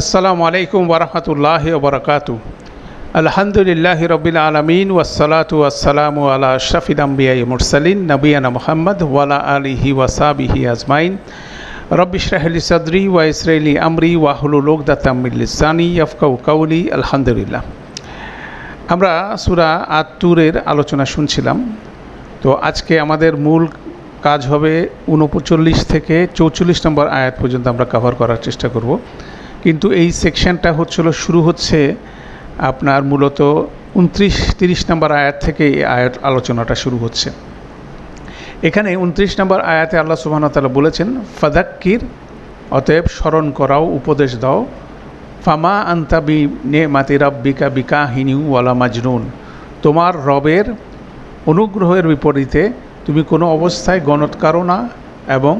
আসসালামু আলাইকুম ওয়ারাহমাতুল্লাহি ওয়া বারাকাতুহু। আলহামদুলিল্লাহি রাব্বিল আলামিন ওয়াসসালাতু ওয়াসসালামু আলা আশরাফিল আমবিয়াই মুরসালিন নবিয়ানা মুহাম্মদ ওয়া আলা আলিহি ওয়া সাহবিহি আজমাইন। রব্বি ইশরাহ লি সাদরি ওয়া ইয়াসসির লি আমরি ওয়াহলুল উকদাতাম মিন লিসানি ইয়াফকাহু কাওলি। আলহামদুলিল্লাহ। আমরা সূরা আত-তুরের আলোচনা শুনছিলাম। তো আজকে আমাদের মূল কাজ হবে 39 থেকে 44 নম্বর আয়াত পর্যন্ত আমরা কভার করার চেষ্টা করব। কিন্তু এই সেকশনটা শুরু হচ্ছে আপনার মূলত 29-30 নম্বর আয়াত থেকে এই আয়াত আলোচনাটা শুরু হচ্ছে। এখানে 29 নম্বর আয়াতে আল্লাহ সুবহানাহু ওয়া তাআলা বলেছেন, ফাযাক্কির, অতএব স্মরণ করাও, উপদেশ দাও, ফামা আনতা বিনিমাতি রাব্বিকা বিকাহিনী ওয়ালা মাজনুন, তোমার রবের অনুগ্রহের বিপরীতে তুমি কোনো অবস্থায় গণৎকারও না এবং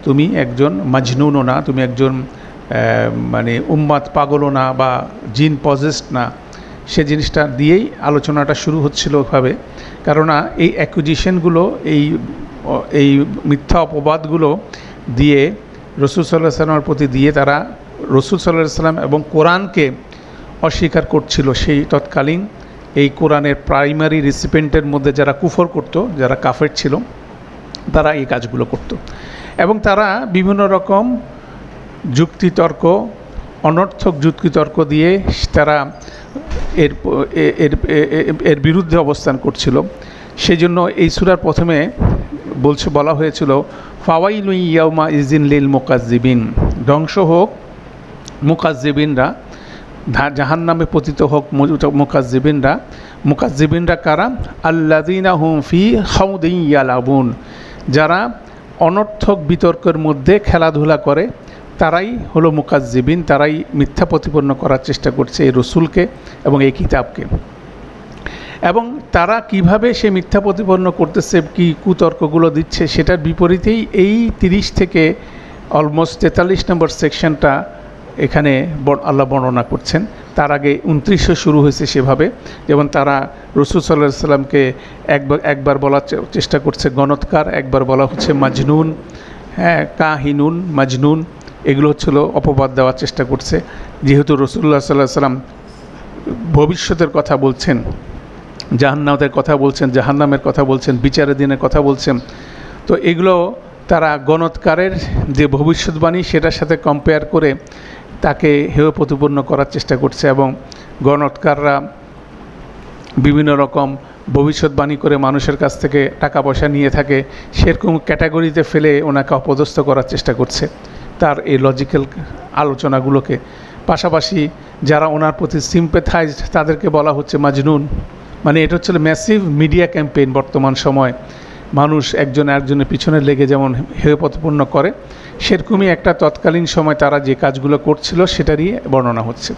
তুমি একজন মাজনুনও না, তুমি একজন উম্মাদ পাগলও না বা জিন পজেসড না। সে জিনিসটা দিয়েই আলোচনাটা শুরু হচ্ছিল ওইভাবে। কেননা এই অ্যাকুজিশনগুলো, এই মিথ্যা অপবাদগুলো দিয়ে রসুল সাল্লাল্লাহু আলাইহি সাল্লামের প্রতি দিয়ে তারা রসুল সাল্লাল্লাহু আলাইহি সাল্লাম এবং কোরআনকে অস্বীকার করছিল। সেই তৎকালীন এই কোরআনের প্রাইমারি রিসিপেন্টের মধ্যে যারা কুফর করত, যারা কাফের ছিল, তারা এই কাজগুলো করত এবং তারা বিভিন্ন রকম যুক্তিতর্ক, অনর্থক যুক্তিতর্ক দিয়ে তারা এর বিরুদ্ধে অবস্থান করছিল। সেই জন্য এই সূরার প্রথমে বলা হয়েছিল, ফাওয়াইলু ইয়াউমা ইযিন লিল মুকাজ্জিবিন, ধ্বংস হোক মুকাজ্জিবিনরা, জাহান্নামে পতিত হোক মুকাজ্জিবিনরা কারা? আল্লাযীনা হুম ফি খাউদিন ইয়ালাবুন, যারা অনর্থক বিতর্কের মধ্যে খেলাধুলা করে, তারাই হলো মুকাজ্জিবিন, তারাই মিথ্যা প্রতিপন্ন করার চেষ্টা করছে এই রসুলকে এবং এই কিতাবকে। এবং তারা কিভাবে সে মিথ্যা প্রতিপন্ন করতেছে, কি কুতর্কগুলো দিচ্ছে, সেটার বিপরীতেই এই 30 থেকে অলমোস্ট 43 নম্বর সেকশনটা এখানে আল্লাহ বর্ণনা করছেন। তার আগে 29 শুরু হয়েছে সেভাবে, যেমন তারা রসুল সাল্লাল্লাহু আলাইহি সাল্লামকে একবার বলার চেষ্টা করছে গণৎকার, একবার বলা হচ্ছে মাজনুন, কাহিনুন, মাজনুন, এগুলো অপবাদ দেওয়ার চেষ্টা করছে। যেহেতু রাসূলুল্লাহ সাল্লাল্লাহু আলাইহি সাল্লাম ভবিষ্যতের কথা বলছেন, জাহান্নামের কথা বলছেন, জাহান্নামের কথা বলছেন, বিচারের দিনের কথা বলছেন, তো এগুলো তারা গণৎকারের যে ভবিষ্যৎবাণী সেটার সাথে কম্পেয়ার করে তাকে হেয় প্রতিপন্ন করার চেষ্টা করছে। এবং গণৎকাররা বিভিন্ন রকম ভবিষ্যৎবাণী করে মানুষের কাছ থেকে টাকা পয়সা নিয়ে থাকে, সেরকম ক্যাটাগরিতে ফেলে ওনাকে অপদস্থ করার চেষ্টা করছে তার এই লজিক্যাল আলোচনাগুলোকে। পাশাপাশি যারা ওনার প্রতি সিম্প্যাথাইজড তাদেরকে বলা হচ্ছে মাজনুন। এটা ম্যাসিভ মিডিয়া ক্যাম্পেইন। বর্তমান সময় মানুষ একজন একজনের পিছনে লেগে যেমন হেয় প্রতিপন্ন করে, সেরকমই একটা তৎকালীন সময় তারা যে কাজগুলো করছিল সেটারই বর্ণনা হচ্ছে।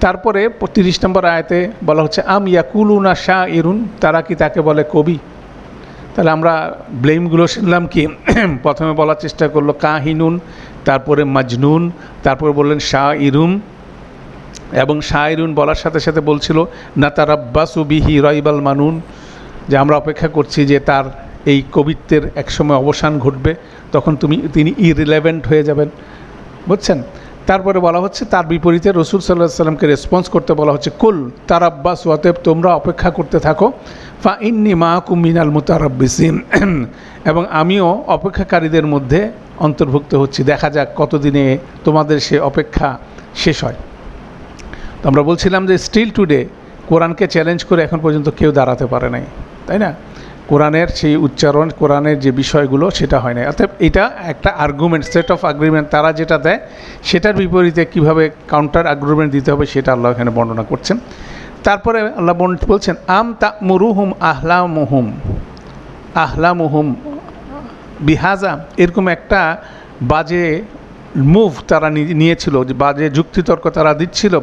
তারপরে 30 নম্বর আয়াতে বলা হচ্ছে, আম ইয়াকুলুনা শাইরুন, তারা কি তাকে বলে কবি। তাহলে আমরা ব্লেমগুলো শুনলাম কি, প্রথমে বলার চেষ্টা করলো কাহিনুন, তারপরে মাজনুন, তারপরে বললেন শাইরুন, এবং শাইরুন বলার সাথে সাথে বলছিল নাতারাব্বাসু বিহি রাইবাল মানুন, যে আমরা অপেক্ষা করছি যে তার এই কবিত্বের একসময় অবসান ঘটবে, তখন তিনি ইররিলেভেন্ট হয়ে যাবেন, বুঝছেন। তারপরে বলা হচ্ছে তার বিপরীতে রসুল সাল্লাল্লাহু আলাইহি সাল্লামকে রেসপন্স করতে বলা হচ্ছে, কুল তারাব্বাস, অতএব তোমরা অপেক্ষা করতে থাকো, ফা ইন্নী মাআকুম মিনাল মুতারাব্বিসিন, এবং আমিও অপেক্ষাকারীদের মধ্যে অন্তর্ভুক্ত হচ্ছি, দেখা যাক কতদিনে তোমাদের সে অপেক্ষা শেষ হয়। তো আমরা বলছিলাম যে স্টিল টুডে কোরআনকে চ্যালেঞ্জ করে এখন পর্যন্ত কেউ দাঁড়াতে পারে নাই, তাই না? কোরআনের সেই উচ্চারণ, কোরআনের যে বিষয়গুলো, সেটা হয় না। অর্থাৎ এটা একটা আর্গুমেন্ট, সেট অফ আগ্রিমেন্ট, তারা যেটা দেয় সেটার বিপরীতে কিভাবে কাউন্টার আর্গুমেন্ট দিতে হবে সেটা আল্লাহ এখানে বর্ণনা করছেন। তারপরে আল্লাহ বলছেন, আম তা'মুরুহুম আহলামুহুম বিহাজা, এরকম একটা বাজে মুভ তারা নিয়েছিল, বাজে যুক্তিতর্ক তারা দিচ্ছিল,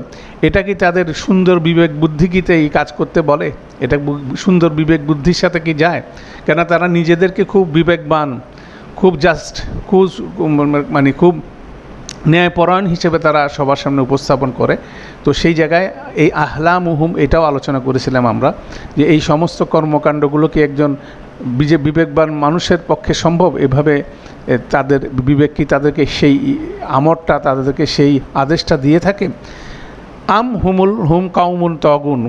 এটা কি তাদের সুন্দর বিবেক বুদ্ধি কিতে এই কাজ করতে বলে? এটা সুন্দর বিবেক বুদ্ধির সাথে কি যায়? কেন তারা নিজেদেরকে খুব বিবেকবান, খুব জাস্ট, খুব ন্যায়পরায়ণ হিসেবে তারা সবার সামনে উপস্থাপন করে। তো সেই জায়গায় এই আহলামুহুম এটাও আলোচনা করেছিলাম আমরা, যে এই সমস্ত কর্মকাণ্ডগুলো কি একজন বিবেকবান মানুষের পক্ষে সম্ভব? এভাবে তাদের বিবেক কি তাদেরকে সেই আমরটা, তাদেরকে সেই আদেশটা দিয়ে থাকে? আম হুম কাউমুন তগুন,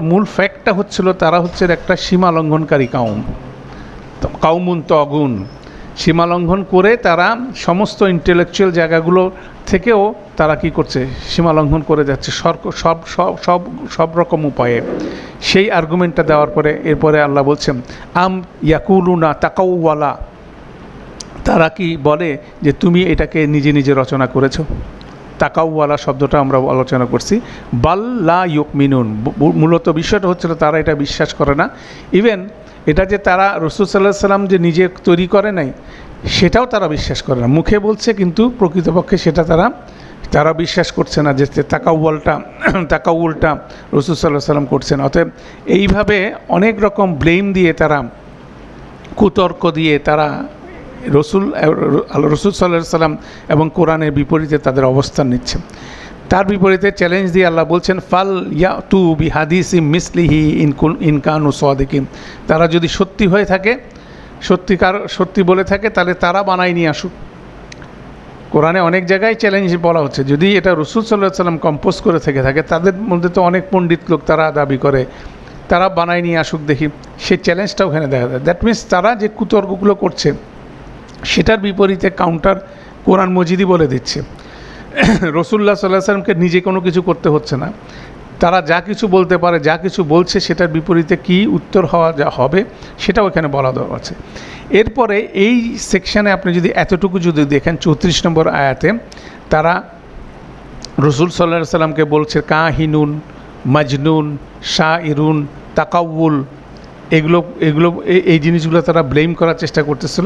মূল ফ্যাক্টটা হচ্ছিল তারা হচ্ছে একটা সীমা লঙ্ঘনকারী কাউমুন তগুন। সীমা লঙ্ঘন করে তারা সমস্ত ইন্টেলেকচুয়াল জায়গাগুলো থেকেও তারা কি করছে, সীমা লঙ্ঘন করে যাচ্ছে সব রকম উপায়ে। সেই আর্গুমেন্টটা দেওয়ার পরে এরপরে আল্লাহ বলছেন আম ইয়াকুলুনা তাকাউওয়ালা, তারা কি বলে যে তুমি এটাকে নিজে নিজে রচনা করেছো? তাকাউওয়ালা শব্দটা আমরা আলোচনা করছি। বাল লা ইউকমিনুন, মূলত বিষয়টা হচ্ছিল তারা এটা বিশ্বাস করে না। ইভেন এটা যে তারা রাসূল সাল্লাল্লাহু আলাইহি ওয়াসাল্লাম যে নিজে তৈরি করে নাই সেটাও তারা বিশ্বাস করে না। মুখে বলছে কিন্তু প্রকৃতপক্ষে সেটা তারা বিশ্বাস করছে না যে তাকাউলটা রাসূল সাল্লাল্লাহু আলাইহি ওয়াসাল্লাম করছেন। অতএব এইভাবে অনেক রকম ব্লেম দিয়ে তারা, কুতর্ক দিয়ে তারা রাসূল সাল্লাল্লাহু আলাইহি ওয়াসাল্লাম এবং কোরআনের বিপরীতে তাদের অবস্থান নিচ্ছে। তার বিপরীতে চ্যালেঞ্জ দিয়ে আল্লাহ বলছেন ফাল ইয়াতু বিহাদিসিম মিসলিহি ইন কানু সাদিকিন, তারা যদি সত্যি হয়ে থাকে, সত্যি বলে থাকে, তাহলে তারা বানাই নিয়ে আসুক। কোরআনে অনেক জায়গায় চ্যালেঞ্জ বলা হচ্ছে, যদি এটা রাসূল সাল্লাল্লাহু আলাইহি ওয়াসাল্লাম কম্পোজ করে থেকে থাকে, তাদের মধ্যে তো অনেক পণ্ডিত লোক তারা দাবি করে, তারা বানাই নিয়ে আসুক দেখি। সেই চ্যালেঞ্জটা ওখানে দেখা যায়। দ্যাট মিনস তারা যে কুতর্কগুলো করছে সেটার বিপরীতে কাউন্টার কোরআন মজিদই বলে দিচ্ছে। রাসূলুল্লাহ সাল্লাল্লাহু আলাইহি ওয়াসাল্লামকে নিজে কোনো কিছু করতে হচ্ছে না। তারা যা কিছু বলতে পারে, যা কিছু বলছে সেটার বিপরীতে কি উত্তর যা হবে সেটাও এখানে বলা দেওয়া আছে। এরপরে এই সেকশানে আপনি যদি এতটুকু যদি দেখেন 34 নম্বর আয়াতে তারা রাসূল সাল্লাল্লাহু আলাইহি ওয়াসাল্লামকে বলছে কাহিনুন, মাজনুন, শাইরুন, তাকাউল, এগুলো এই জিনিসগুলো তারা ব্লেম করার চেষ্টা করতেছিল।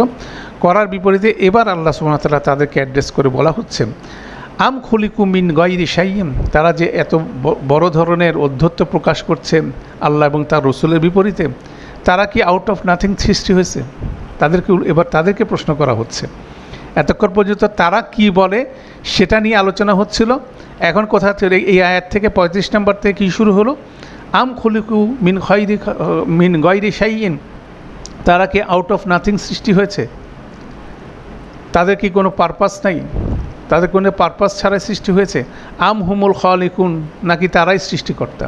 করার বিপরীতে এবার আল্লাহ সুবহানাহু ওয়া তাআলা তাদেরকে অ্যাড্রেস করে বলা হচ্ছে আম খুলিকু মিন গায়রি শাইইন, তারা যে এত বড় ধরনের অধ্যত্ব প্রকাশ করছে আল্লাহ এবং তার রসুলের বিপরীতে, তারা কি আউট অফ নাথিং সৃষ্টি হয়েছে? তাদেরকে প্রশ্ন করা হচ্ছে। এতক্ষণ পর্যন্ত তারা কি বলে সেটা নিয়ে আলোচনা হচ্ছিল। এখন কথা থেকে এই আয়াত থেকে 35 নম্বর থেকে কী শুরু হলো? আম খুলিকু মিন গায়রি শাইইন, তারা কি আউট অফ নাথিং সৃষ্টি হয়েছে? তাদের কি কোনো পারপাস নাই? তাদের কোনো পারপাস ছাড়াই সৃষ্টি হয়েছে? আম হুমুল খালিকুন, নাকি তারাই সৃষ্টিকর্তা?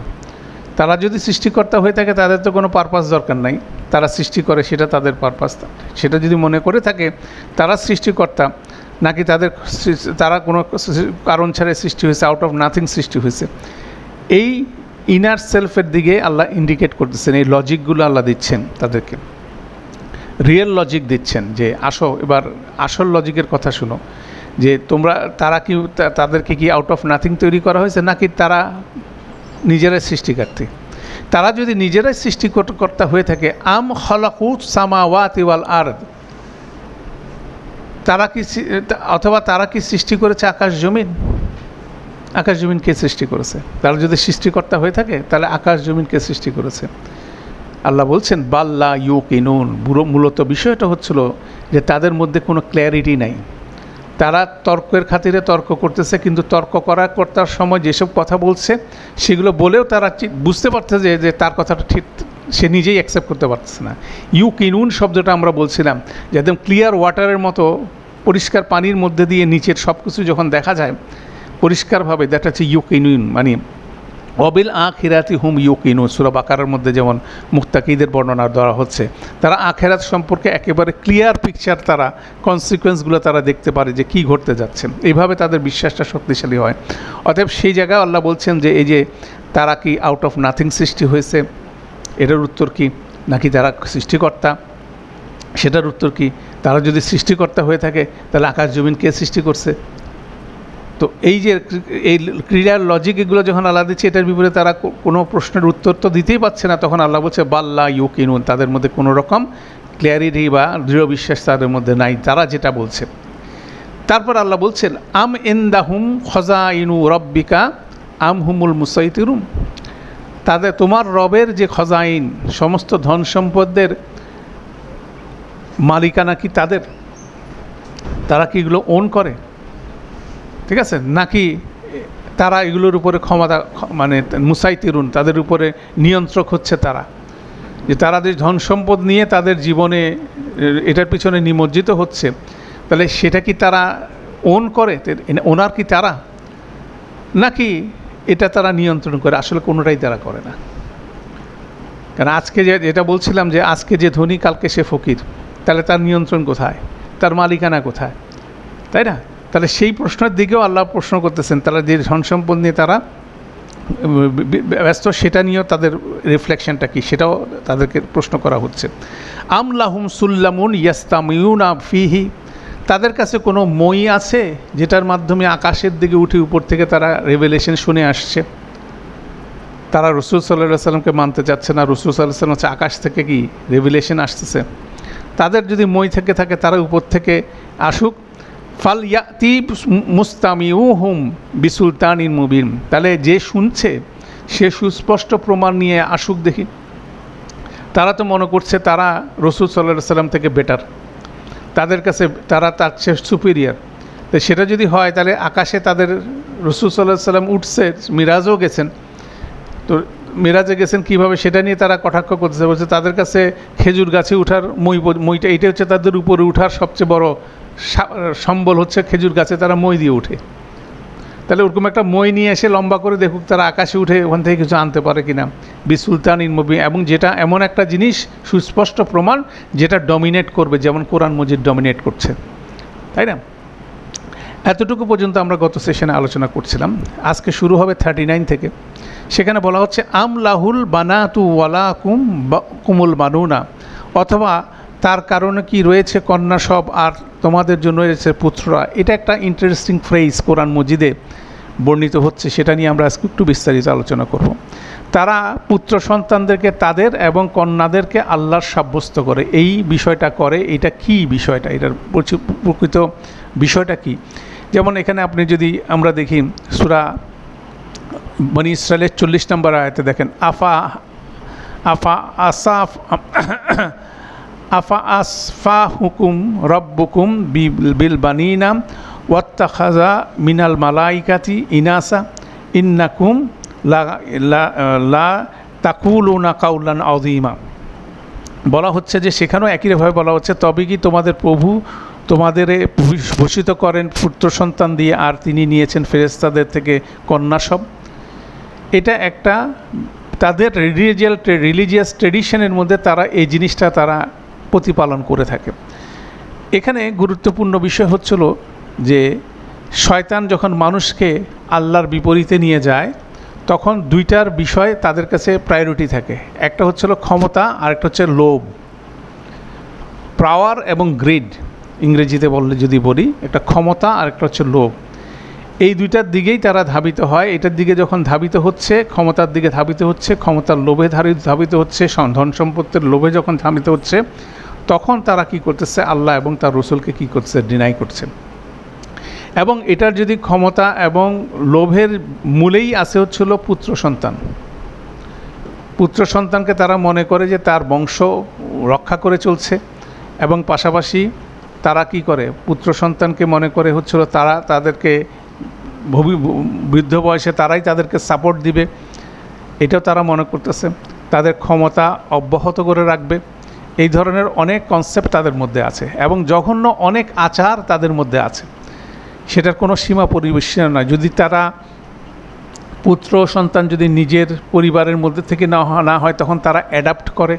তারা যদি সৃষ্টিকর্তা হয়ে থাকে তাদের তো কোনো পারপাস দরকার নাই, তারা সৃষ্টি করে সেটা তাদের পারপাস। সেটা যদি মনে করে থাকে তারা সৃষ্টিকর্তা, নাকি তারা কোনো কারণ ছাড়াই সৃষ্টি হয়েছে, আউট অফ নাথিং সৃষ্টি হয়েছে, এই ইনার সেলফের দিকে আল্লাহ ইন্ডিকেট করতেছেন। এই লজিকগুলো আল্লাহ দিচ্ছেন তাদেরকে, রিয়েল লজিক দিচ্ছেন যে আসো এবার আসল লজিকের কথা শুনো, যে তাদেরকে কি আউট অফ নাথিং তৈরি করা হয়েছে, নাকি তারা নিজেরাই সৃষ্টিকার্থী? তারা যদি নিজেরাই সৃষ্টিকর্তা হয়ে থাকে, আম খালাকুস সামাওয়াতি ওয়াল আরদ, তারা কি সৃষ্টি করেছে আকাশ জমিন? আকাশ জমিন কে সৃষ্টি করেছে? তারা যদি সৃষ্টিকর্তা হয়ে থাকে তাহলে আকাশ জমিন কে সৃষ্টি করেছে? আল্লাহ বলছেন বাল্লা ইউকিনুন, মূলত বিষয়টা হচ্ছিল যে তাদের মধ্যে কোনো ক্ল্যারিটি নাই। তারা তর্কের খাতিরে তর্ক করতেছে, কিন্তু তর্ক করার সময় যেসব কথা বলছে সেগুলো বলেও তারা বুঝতে পারতেছে যে তার কথাটা ঠিক, সে নিজেই অ্যাকসেপ্ট করতে পারতেছে না। ইউকিনুন শব্দটা আমরা বলছিলাম যে একদম ক্লিয়ার ওয়াটারের মতো, পরিষ্কার পানির মধ্যে দিয়ে নিচের সব কিছু যখন দেখা যায় পরিষ্কারভাবে, দ্যাট হচ্ছে ইউকিনুন, মানে অবিল আখিরাতি হুম ইউকিনুন। সূরা বাকারার মধ্যে যেমন মুত্তাকিদের বর্ণনা দেওয়া হচ্ছে, তারা আখিরাত সম্পর্কে একেবারে ক্লিয়ার পিকচার, তারা কনসিকুয়েন্সগুলো তারা দেখতে পারে যে কী ঘটতে যাচ্ছে, এইভাবে তাদের বিশ্বাসটা শক্তিশালী হয়। অতএব সেই জায়গায় আল্লাহ বলছেন যে এই যে তারা কি আউট অফ নাথিং সৃষ্টি হয়েছে, এটার উত্তর কি? নাকি তারা সৃষ্টিকর্তা, সেটার উত্তর কি? তারা যদি সৃষ্টিকর্তা হয়ে থাকে তাহলে আকাশ জমিন কে সৃষ্টি করছে? তো এই যে এই ক্রিয়ার লজিক এগুলো যখন আল্লাহ দিচ্ছে, এটার বিপরীতে তারা কোনো প্রশ্নের উত্তর তো দিতেই পারছে না, তখন আল্লাহ বলছে বাল্লা ইউকিনুন, তাদের মধ্যে কোনো রকম ক্লিয়ারিটি বা দৃঢ় বিশ্বাস তাদের মধ্যে নাই, তারা যেটা বলছে। তারপর আল্লাহ বলছেন আম ইনদাহুম খজাইনু রব্বিকা আম হুমুল মুসাইতিরুন, তোমার রবের যে খজাইন, সমস্ত ধন সম্পদের মালিকানা কি তারা কি এগুলো ওন করে? ঠিক আছে, নাকি তারা এগুলোর উপরে ক্ষমতা, মানে মুসাইতিরুন, তাদের উপরে নিয়ন্ত্রক হচ্ছে তারা, যে তারা যে ধন সম্পদ নিয়ে তাদের জীবনে এটার পিছনে নিমজ্জিত হচ্ছে, তাহলে সেটা কি তারা ওন করে, ওনার কি তারা, নাকি এটা তারা নিয়ন্ত্রণ করে? আসলে কোনোটাই তারা করে না। কারণ আজকে যেটা বলছিলাম যে আজকে যে ধনী কালকে সে ফকির, তাহলে তার নিয়ন্ত্রণ কোথায়, তার মালিকানা কোথায়, তাই না? তাহলে সেই প্রশ্নের দিকেও আল্লাহ প্রশ্ন করতেছেন। তারা যে ধন সম্পদ নিয়ে তারা ব্যস্ত, সেটা নিয়েও তাদের রিফ্লেকশনটা কী সেটাও তাদেরকে প্রশ্ন করা হচ্ছে। আম লাহুম সুল্লামুন ইয়াস্তামিউনা ফিহি, তাদের কাছে কোনো মই আছে যেটার মাধ্যমে আকাশের দিকে উঠে উপর থেকে তারা রেভেলেশন শুনে আসছে? তারা রসুল সাল্লাল্লাহু সাল্লামকে মানতে চাচ্ছে না, রসুল সাল্লাল্লাহু সাল্লাম হচ্ছে আকাশ থেকে কি রেভেলেশন আসতেছে। তাদের যদি মই থেকে থাকে তারা উপর থেকে আসুক। ফাল ইয়াতি মুস্তামিউহুম বিসুলতানিন মুবিন, তাহলে যে শুনছে সে সুস্পষ্ট প্রমাণ নিয়ে আসুক দেখি। তারা তো মনে করছে তারা রসুল সাল্লাল্লাহু আলাইহি সাল্লাম থেকে বেটার, তাদের কাছে তারা তার চেয়ে সুপিরিয়ার। তো সেটা যদি হয় তাহলে আকাশে তাদের রসুল সাল্লাল্লাহু আলাইহি সাল্লাম উঠছে, মিরাজও গেছেন, তো মিরাজে গেছেন কীভাবে সেটা নিয়ে তারা কটাক্ষ করতেছে, বলছে তাদের কাছে খেজুর গাছে উঠার মইটা, এটা হচ্ছে তাদের উপরে উঠার সবচেয়ে বড় সম্বল, হচ্ছে খেজুর গাছে তারা মই দিয়ে উঠে। তাহলে ওরকম একটা মই নিয়ে এসে লম্বা করে দেখুক তারা আকাশে উঠে ওখান থেকে কিছু আনতে পারে কিনা। বিসুলতানিন মুবিন, এবং যেটা এমন একটা জিনিস সুস্পষ্ট প্রমাণ যেটা ডমিনেট করবে, যেমন কোরআন মজিদ ডমিনেট করছে, তাই না? এতটুকু পর্যন্ত আমরা গত সেশনে আলোচনা করছিলাম। আজকে শুরু হবে 39 থেকে। সেখানে বলা হচ্ছে আম লাহুল বানাতু ওয়ালা কুমুল বানুনা, অথবা তার কারণে কি রয়েছে কন্যা সব আর তোমাদের জন্য রয়েছে পুত্ররা। এটা একটা ইন্টারেস্টিং ফ্রেজ কোরআন মজিদে বর্ণিত হচ্ছে, সেটা নিয়ে আমরা আজকে একটু বিস্তারিত আলোচনা করব। তারা পুত্র সন্তানদেরকে তাদের এবং কন্যাদেরকে আল্লাহর সাব্যস্ত করে, এই বিষয়টা করে। এটা কি বিষয়টা, এটার প্রকৃত বিষয়টা কি? যেমন এখানে আপনি যদি আমরা দেখি সূরা বনী ইসরাইলের 40 নম্বর আয়াতে দেখেন, আফা আসফা হুকুম রব্বুকুম বিল বানিনা ওয়াত্তাখাযা মিনাল মালাইকাতি ইনাসা ইন্নাকুম লা তাকুলুনা কাউলান আযীমা। বলা হচ্ছে যে সেখানেও একইভাবে বলা হচ্ছে, তবে কি তোমাদের প্রভু তোমাদের ভূষিত করেন পুত্র সন্তান দিয়ে, আর তিনি নিয়েছেন ফেরেশতাদের থেকে কন্যা সব। এটা একটা তাদের রিলিজিয়াস ট্রেডিশনের মধ্যে তারা এই জিনিসটা তারা প্রতিপালন করে থাকে। এখানে গুরুত্বপূর্ণ বিষয় হচ্ছিল যে শয়তান যখন মানুষকে আল্লাহর বিপরীতে নিয়ে যায় তখন দুইটার বিষয় তাদের কাছে প্রায়োরিটি থাকে। একটা হচ্ছিল ক্ষমতা, আর একটা হচ্ছে লোভ, পাওয়ার এবং গ্রিড ইংরেজিতে বললে যদি বলি, একটা ক্ষমতা আর একটা হচ্ছে লোভ। এই দুইটার দিকেই তারা ধাবিত হয়। এটার দিকে যখন ধাবিত হচ্ছে, ক্ষমতার দিকে ধাবিত হচ্ছে, ক্ষমতার লোভে ধাবিত হচ্ছে, ধন সম্পত্তির লোভে যখন ধাবিত হচ্ছে, তখন তারা কি করতেছে, আল্লাহ এবং তার রসুলকে কি করছে, ডিনাই করছে। এবং এটার যদি ক্ষমতা এবং লোভের মূলেই আছে হচ্ছিল পুত্র সন্তান। পুত্র সন্তানকে তারা মনে করে যে তার বংশ রক্ষা করে চলছে, এবং পাশাপাশি তারা কি করে, পুত্র সন্তানকে মনে করে হচ্ছিল তারা তাদেরকে বৃদ্ধ বয়সে তারাই তাদেরকে সাপোর্ট দিবে, এটাও তারা মনে করতেছে, তাদের ক্ষমতা অব্যাহত করে রাখবে। এই ধরনের অনেক কনসেপ্ট তাদের মধ্যে আছে, এবং জঘন্য অনেক আচার তাদের মধ্যে আছে, সেটার কোনো সীমা পরিবেশন নয়। যদি তারা পুত্র সন্তান যদি নিজের পরিবারের মধ্যে থেকে না হয়, তখন তারা অ্যাডাপ্ট করে,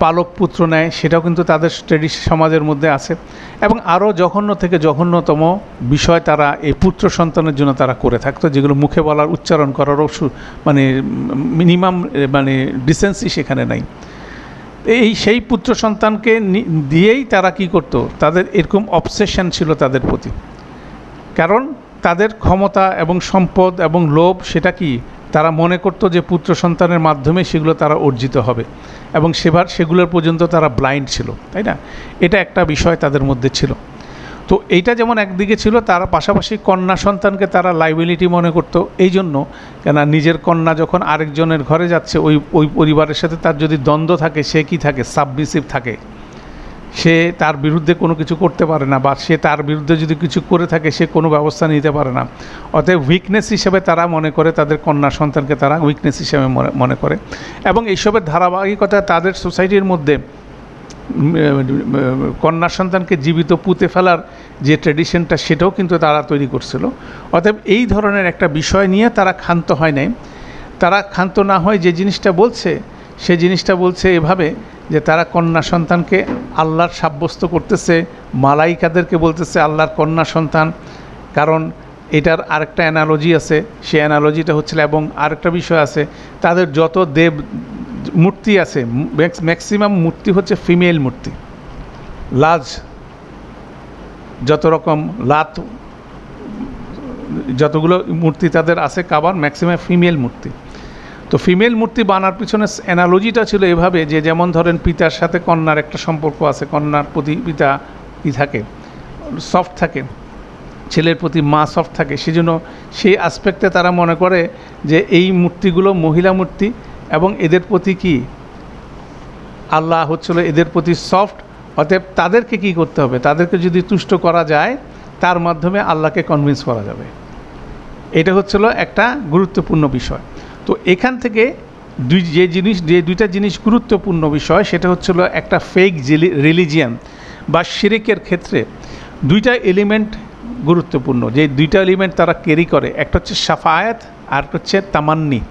পালক পুত্র নেয়, সেটাও কিন্তু তাদের সমাজের মধ্যে আছে। এবং আরও জঘন্য থেকে জঘন্যতম বিষয় তারা এই পুত্র সন্তানের জন্য তারা করে থাকতো, যেগুলো মুখে বলার, উচ্চারণ করারও মানে মিনিমাম মানে ডিসেন্সি সেখানে নাই। সেই পুত্র সন্তানকে দিয়েই তারা কি করত, তাদের এরকম অবসেশন ছিল তাদের প্রতি। কারণ তাদের ক্ষমতা এবং সম্পদ এবং লোভ, সেটা কি তারা মনে করতো যে পুত্র সন্তানের মাধ্যমে সেগুলো তারা অর্জিত হবে, এবং সেগুলোর পর্যন্ত তারা ব্লাইন্ড ছিল, তাই না? এটা একটা বিষয় তাদের মধ্যে ছিল। তো এইটা যেমন একদিকে ছিল, তারা পাশাপাশি কন্যা সন্তানকে তারা লাইবিলিটি মনে করতো। এই জন্য কেন, নিজের কন্যা যখন আরেকজনের ঘরে যাচ্ছে, ওই পরিবারের সাথে তার যদি দ্বন্দ্ব থাকে, সে কি থাকে, সাবমিসিভ থাকে, সে তার বিরুদ্ধে কোনো কিছু করতে পারে না, বা সে তার বিরুদ্ধে যদি কিছু করে থাকে সে কোনো ব্যবস্থা নিতে পারে না। অতএব উইকনেস হিসেবে তারা মনে করে, তাদের কন্যা সন্তানকে তারা উইকনেস হিসেবে মনে করে। এবং এইসবের ধারাবাহিকতা তাদের সোসাইটির মধ্যে কন্যা সন্তানকে জীবিত পুঁতে ফেলার যে ট্র্যাডিশনটা সেটাও কিন্তু তারা তৈরি করছিল। অতএব এই ধরনের একটা বিষয় নিয়ে তারা ক্ষান্ত হয় নাই। তারা ক্ষান্ত না হয় যে জিনিসটা বলছে, সে জিনিসটা বলছে এভাবে যে তারা কন্যা সন্তানকে আল্লাহর সাব্যস্ত করতেছে, মালাইকাদেরকে বলতেছে আল্লাহর কন্যা সন্তান। কারণ এটার আরেকটা অ্যানালজি আছে, সে অ্যানালজিটা হচ্ছিল, এবং আরেকটা বিষয় আছে, তাদের যত দেব মূর্তি আছে ম্যাক্সিমাম মূর্তি হচ্ছে ফিমেল মূর্তি। লাজ যত রকম লাত যতগুলো মূর্তি তাদের আছে কাবার, ম্যাক্সিমাম ফিমেল মূর্তি। তো ফিমেল মূর্তি বানার পিছনে অ্যানালজিটা ছিল এভাবে যে যেমন ধরেন পিতার সাথে কন্যার একটা সম্পর্ক আছে, কন্যার প্রতি পিতা কী থাকে, সফট থাকে, ছেলের প্রতি মা সফট থাকে, সেজন্য সেই আসপেক্টে তারা মনে করে যে এই মূর্তিগুলো মহিলা মূর্তি এবং এদের প্রতি কি আল্লাহ হচ্ছিল এদের প্রতি সফট। অতএব তাদেরকে কি করতে হবে, তাদেরকে যদি তুষ্ট করা যায় তার মাধ্যমে আল্লাহকে কনভিন্স করা যাবে। এটা হচ্ছিল একটা গুরুত্বপূর্ণ বিষয়। তো এখান থেকে যে দুইটা জিনিস গুরুত্বপূর্ণ বিষয়, সেটা হচ্ছিল একটা ফেক রিলিজিয়ান বা শিরকের ক্ষেত্রে দুইটা এলিমেন্ট গুরুত্বপূর্ণ, যে দুইটা এলিমেন্ট তারা ক্যারি করে। একটা হচ্ছে শাফায়াত আর হচ্ছে তামান্নি।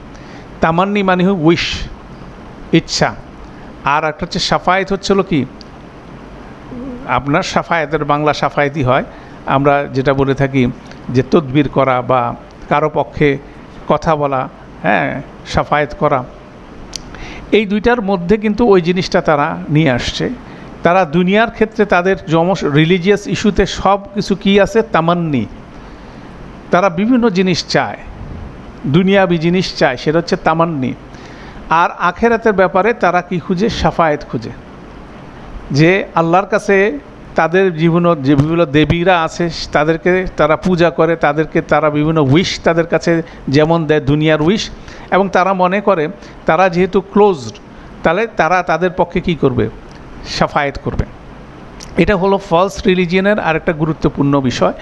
তামান্নি মানে উইশ, ইচ্ছা, আর একটা হচ্ছে শাফায়াত হচ্ছিল কি আপনার শাফায়াতের বাংলা শাফায়াতই হয়, আমরা যেটা বলে থাকি যে তদবির করা বা কারো পক্ষে কথা বলা, হ্যাঁ, শাফায়াত করা। এই দুইটার মধ্যে কিন্তু ওই জিনিসটা তারা নিয়ে আসছে। তারা দুনিয়ার ক্ষেত্রে তাদের রিলিজিয়াস ইস্যুতে সব কিছু কী আছে, তামান্নি। তারা বিভিন্ন জিনিস চায়, দুনিয়াবি জিনিস চায়, সেটা হচ্ছে তামান্নি। আর আখেরাতের ব্যাপারে তারা কি খুঁজে, শাফায়াত খুঁজে, যে আল্লাহর কাছে তাদের যে বিভিন্ন দেবীরা আছে তাদেরকে তারা পূজা করে, তাদেরকে তারা বিভিন্ন উইশ তাদের কাছে যেমন দেয় দুনিয়ার উইশ, এবং তারা মনে করে তারা যেহেতু ক্লোজড, তাহলে তারা তাদের পক্ষে কি করবে, শাফায়াত করবে। এটা হলো ফলস রিলিজিয়নের আরেকটা গুরুত্বপূর্ণ বিষয়।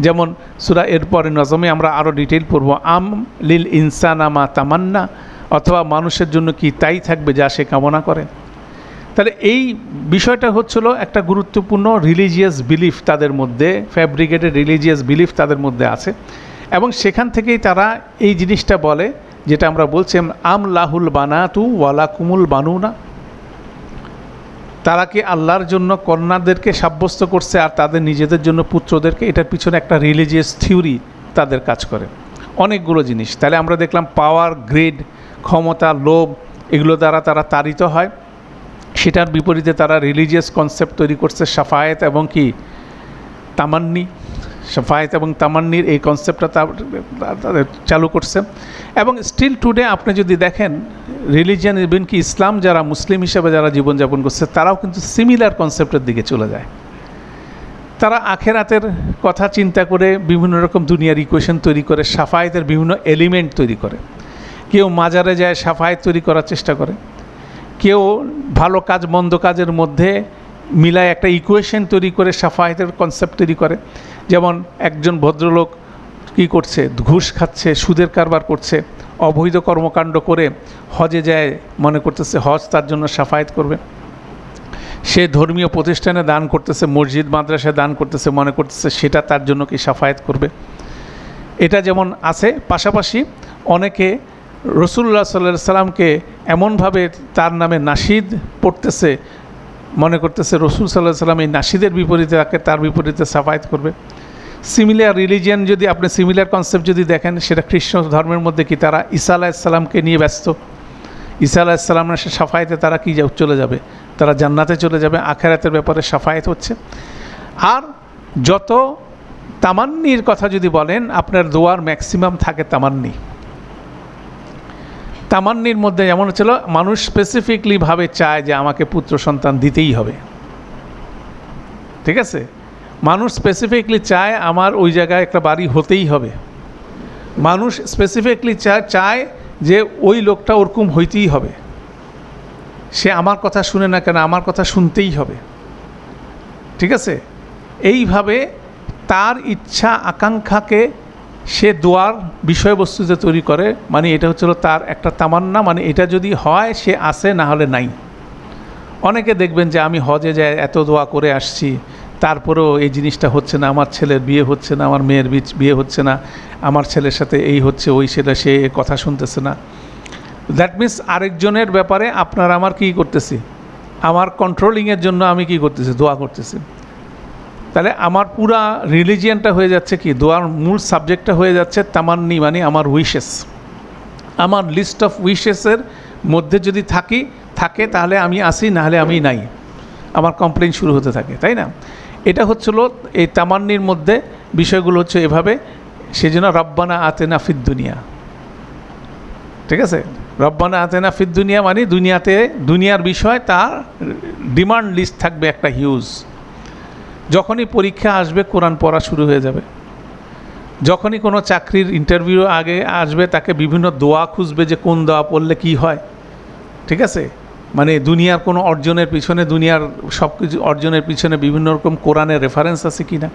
যেমন সূরা এরপরে নজমে আমরা আরও ডিটেইল পড়ব, আম লিল ইনসানা মা তামান্না, অথবা মানুষের জন্য কি তাই থাকবে যা সে কামনা করে। তাহলে এই বিষয়টা হচ্ছিল একটা গুরুত্বপূর্ণ রিলিজিয়াস বিলিফ তাদের মধ্যে, ফ্যাব্রিকেটেড রিলিজিয়াস বিলিফ তাদের মধ্যে আছে, এবং সেখান থেকেই তারা এই জিনিসটা বলে যেটা আমরা বলছিলাম, আম লাহুল বানাতু ওয়ালা কুমুল বানুনা। তারা কি আল্লাহর জন্য কন্যাদেরকে সাব্যস্ত করছে আর তাদের নিজেদের জন্য পুত্রদেরকে। এটার পিছনে একটা রিলিজিয়াস থিওরি তাদের কাজ করে, অনেকগুলো জিনিস। তাহলে আমরা দেখলাম পাওয়ার, গ্রেড, ক্ষমতা, লোভ, এগুলো দ্বারা তারা তাড়িত হয়। সেটার বিপরীতে তারা রিলিজিয়াস কনসেপ্ট তৈরি করছে, শাফায়াত এবং কি তামান্নি। শাফায়াত এবং তামান্নির এই কনসেপ্টটা তাদের চালু করছে। এবং স্টিল টুডে আপনি যদি দেখেন রিলিজিয়ান, ইভেন কি ইসলাম যারা মুসলিম হিসেবে যারা জীবনযাপন করছে তারাও কিন্তু সিমিলার কনসেপ্টের দিকে চলে যায়। তারা আখেরাতের কথা চিন্তা করে বিভিন্ন রকম দুনিয়ার ইকুয়েশন তৈরি করে, শাফায়াতের বিভিন্ন এলিমেন্ট তৈরি করে। কেউ মাজারে যায় শাফায়াত তৈরি করার চেষ্টা করে, কেউ ভালো কাজ মন্দ কাজের মধ্যে মিলায় একটা ইকুয়েশন তৈরি করে শাফায়াতের কনসেপ্ট তৈরি করে। যেমন একজন ভদ্রলোক কি করছে, ঘুষ খাচ্ছে, সুদের কারবার করছে, অবৈধ কর্মকাণ্ড করে হজে যায়, মনে করতেছে হজ তার জন্য শাফায়াত করবে। সে ধর্মীয় প্রতিষ্ঠানে দান করতেছে, মসজিদ মাদ্রাসায় দান করতেছে, মনে করতেছে সেটা তার জন্য কি শাফায়াত করবে। এটা যেমন আছে, পাশাপাশি অনেকে রাসূলুল্লাহ সাল্লাল্লাহু আলাইহি সাল্লামকে এমনভাবে তার নামে নাশিদ পড়তেছে, মনে করতেছে রাসূল সাল্লাল্লাহু আলাইহি সাল্লাম এই নাশিদের বিপরীতে তার বিপরীতে শাফায়াত করবে। সিমিলার রিলিজিয়ান যদি আপনি সিমিলার কনসেপ্ট যদি দেখেন, সেটা খ্রিস্ট ধর্মের মধ্যে কি তারা ঈসা আলাইহিস সালামকে নিয়ে ব্যস্ত। ঈসা আলাইহিস সালামের শাফায়াতে তারা কি চলে যাবে, তারা জান্নাতে চলে যাবে। আখিরাতের ব্যাপারে শাফায়াত হচ্ছে। আর যত তামান্নির কথা যদি বলেন, আপনার দোয়ার ম্যাক্সিমাম থাকে তামান্নি। তামান্নির মধ্যে যেমন ছিল, মানুষ স্পেসিফিকলি ভাবে চায় যে আমাকে পুত্র সন্তান দিতেই হবে, ঠিক আছে। মানুষ স্পেসিফিকলি চায় আমার ওই জায়গায় একটা বাড়ি হতেই হবে। মানুষ স্পেসিফিকলি চায় যে ওই লোকটা ওরকম হইতেই হবে, সে আমার কথা শুনে না কেন, আমার কথা শুনতেই হবে, ঠিক আছে। এইভাবে তার ইচ্ছা আকাঙ্ক্ষাকে সে দোয়ার বিষয়বস্তুতে তৈরি করে। মানে এটা হচ্ছিল তার একটা তামান্না, মানে এটা যদি হয় সে আসে, না হলে নাই। অনেকে দেখবেন যে আমি হজে যাই, এত দোয়া করে আসছি, তারপরেও এই জিনিসটা হচ্ছে না, আমার ছেলের বিয়ে হচ্ছে না, আমার মেয়ের বিয়ে হচ্ছে না, আমার ছেলের সাথে এই হচ্ছে, ওই ছেলে সে কথা শুনতেছে না। দ্যাট মিন্স আরেকজনের ব্যাপারে আপনার আমার কী করতেছি, আমার কন্ট্রোলিংয়ের জন্য আমি কি করতেছি, দোয়া করতেছি। তাহলে আমার পুরা রিলিজিয়ানটা হয়ে যাচ্ছে কি, দোয়ার মূল সাবজেক্টটা হয়ে যাচ্ছে তামান্নি, মানে আমার উইশেস। আমার লিস্ট অফ উইশেসের মধ্যে যদি থাকে তাহলে আমি আসি, নাহলে আমি নাই, আমার কমপ্লেন শুরু হতে থাকে, তাই না? এটা হচ্ছিল এই তামান্নির মধ্যে বিষয়গুলো হচ্ছে এভাবে। সেজন্য রব্বানা আতেনা ফিদ দুনিয়া, ঠিক আছে? রব্বানা আতেনা ফিদ দুনিয়া মানে দুনিয়ার বিষয় তার ডিমান্ড লিস্ট থাকবে একটা হিউজ। যখনই পরীক্ষা আসবে কোরআন পড়া শুরু হয়ে যাবে। যখনই কোনো চাকরির ইন্টারভিউ আগে আসবে তাকে বিভিন্ন দোয়া খুঁজবে যে কোন দোয়া পড়লে কি হয়, ঠিক আছে? মানে দুনিয়ার কোনো অর্জনের পিছনে, দুনিয়ার সব কিছু অর্জনের পিছনে বিভিন্ন রকম কোরআনের রেফারেন্স আছে কি না।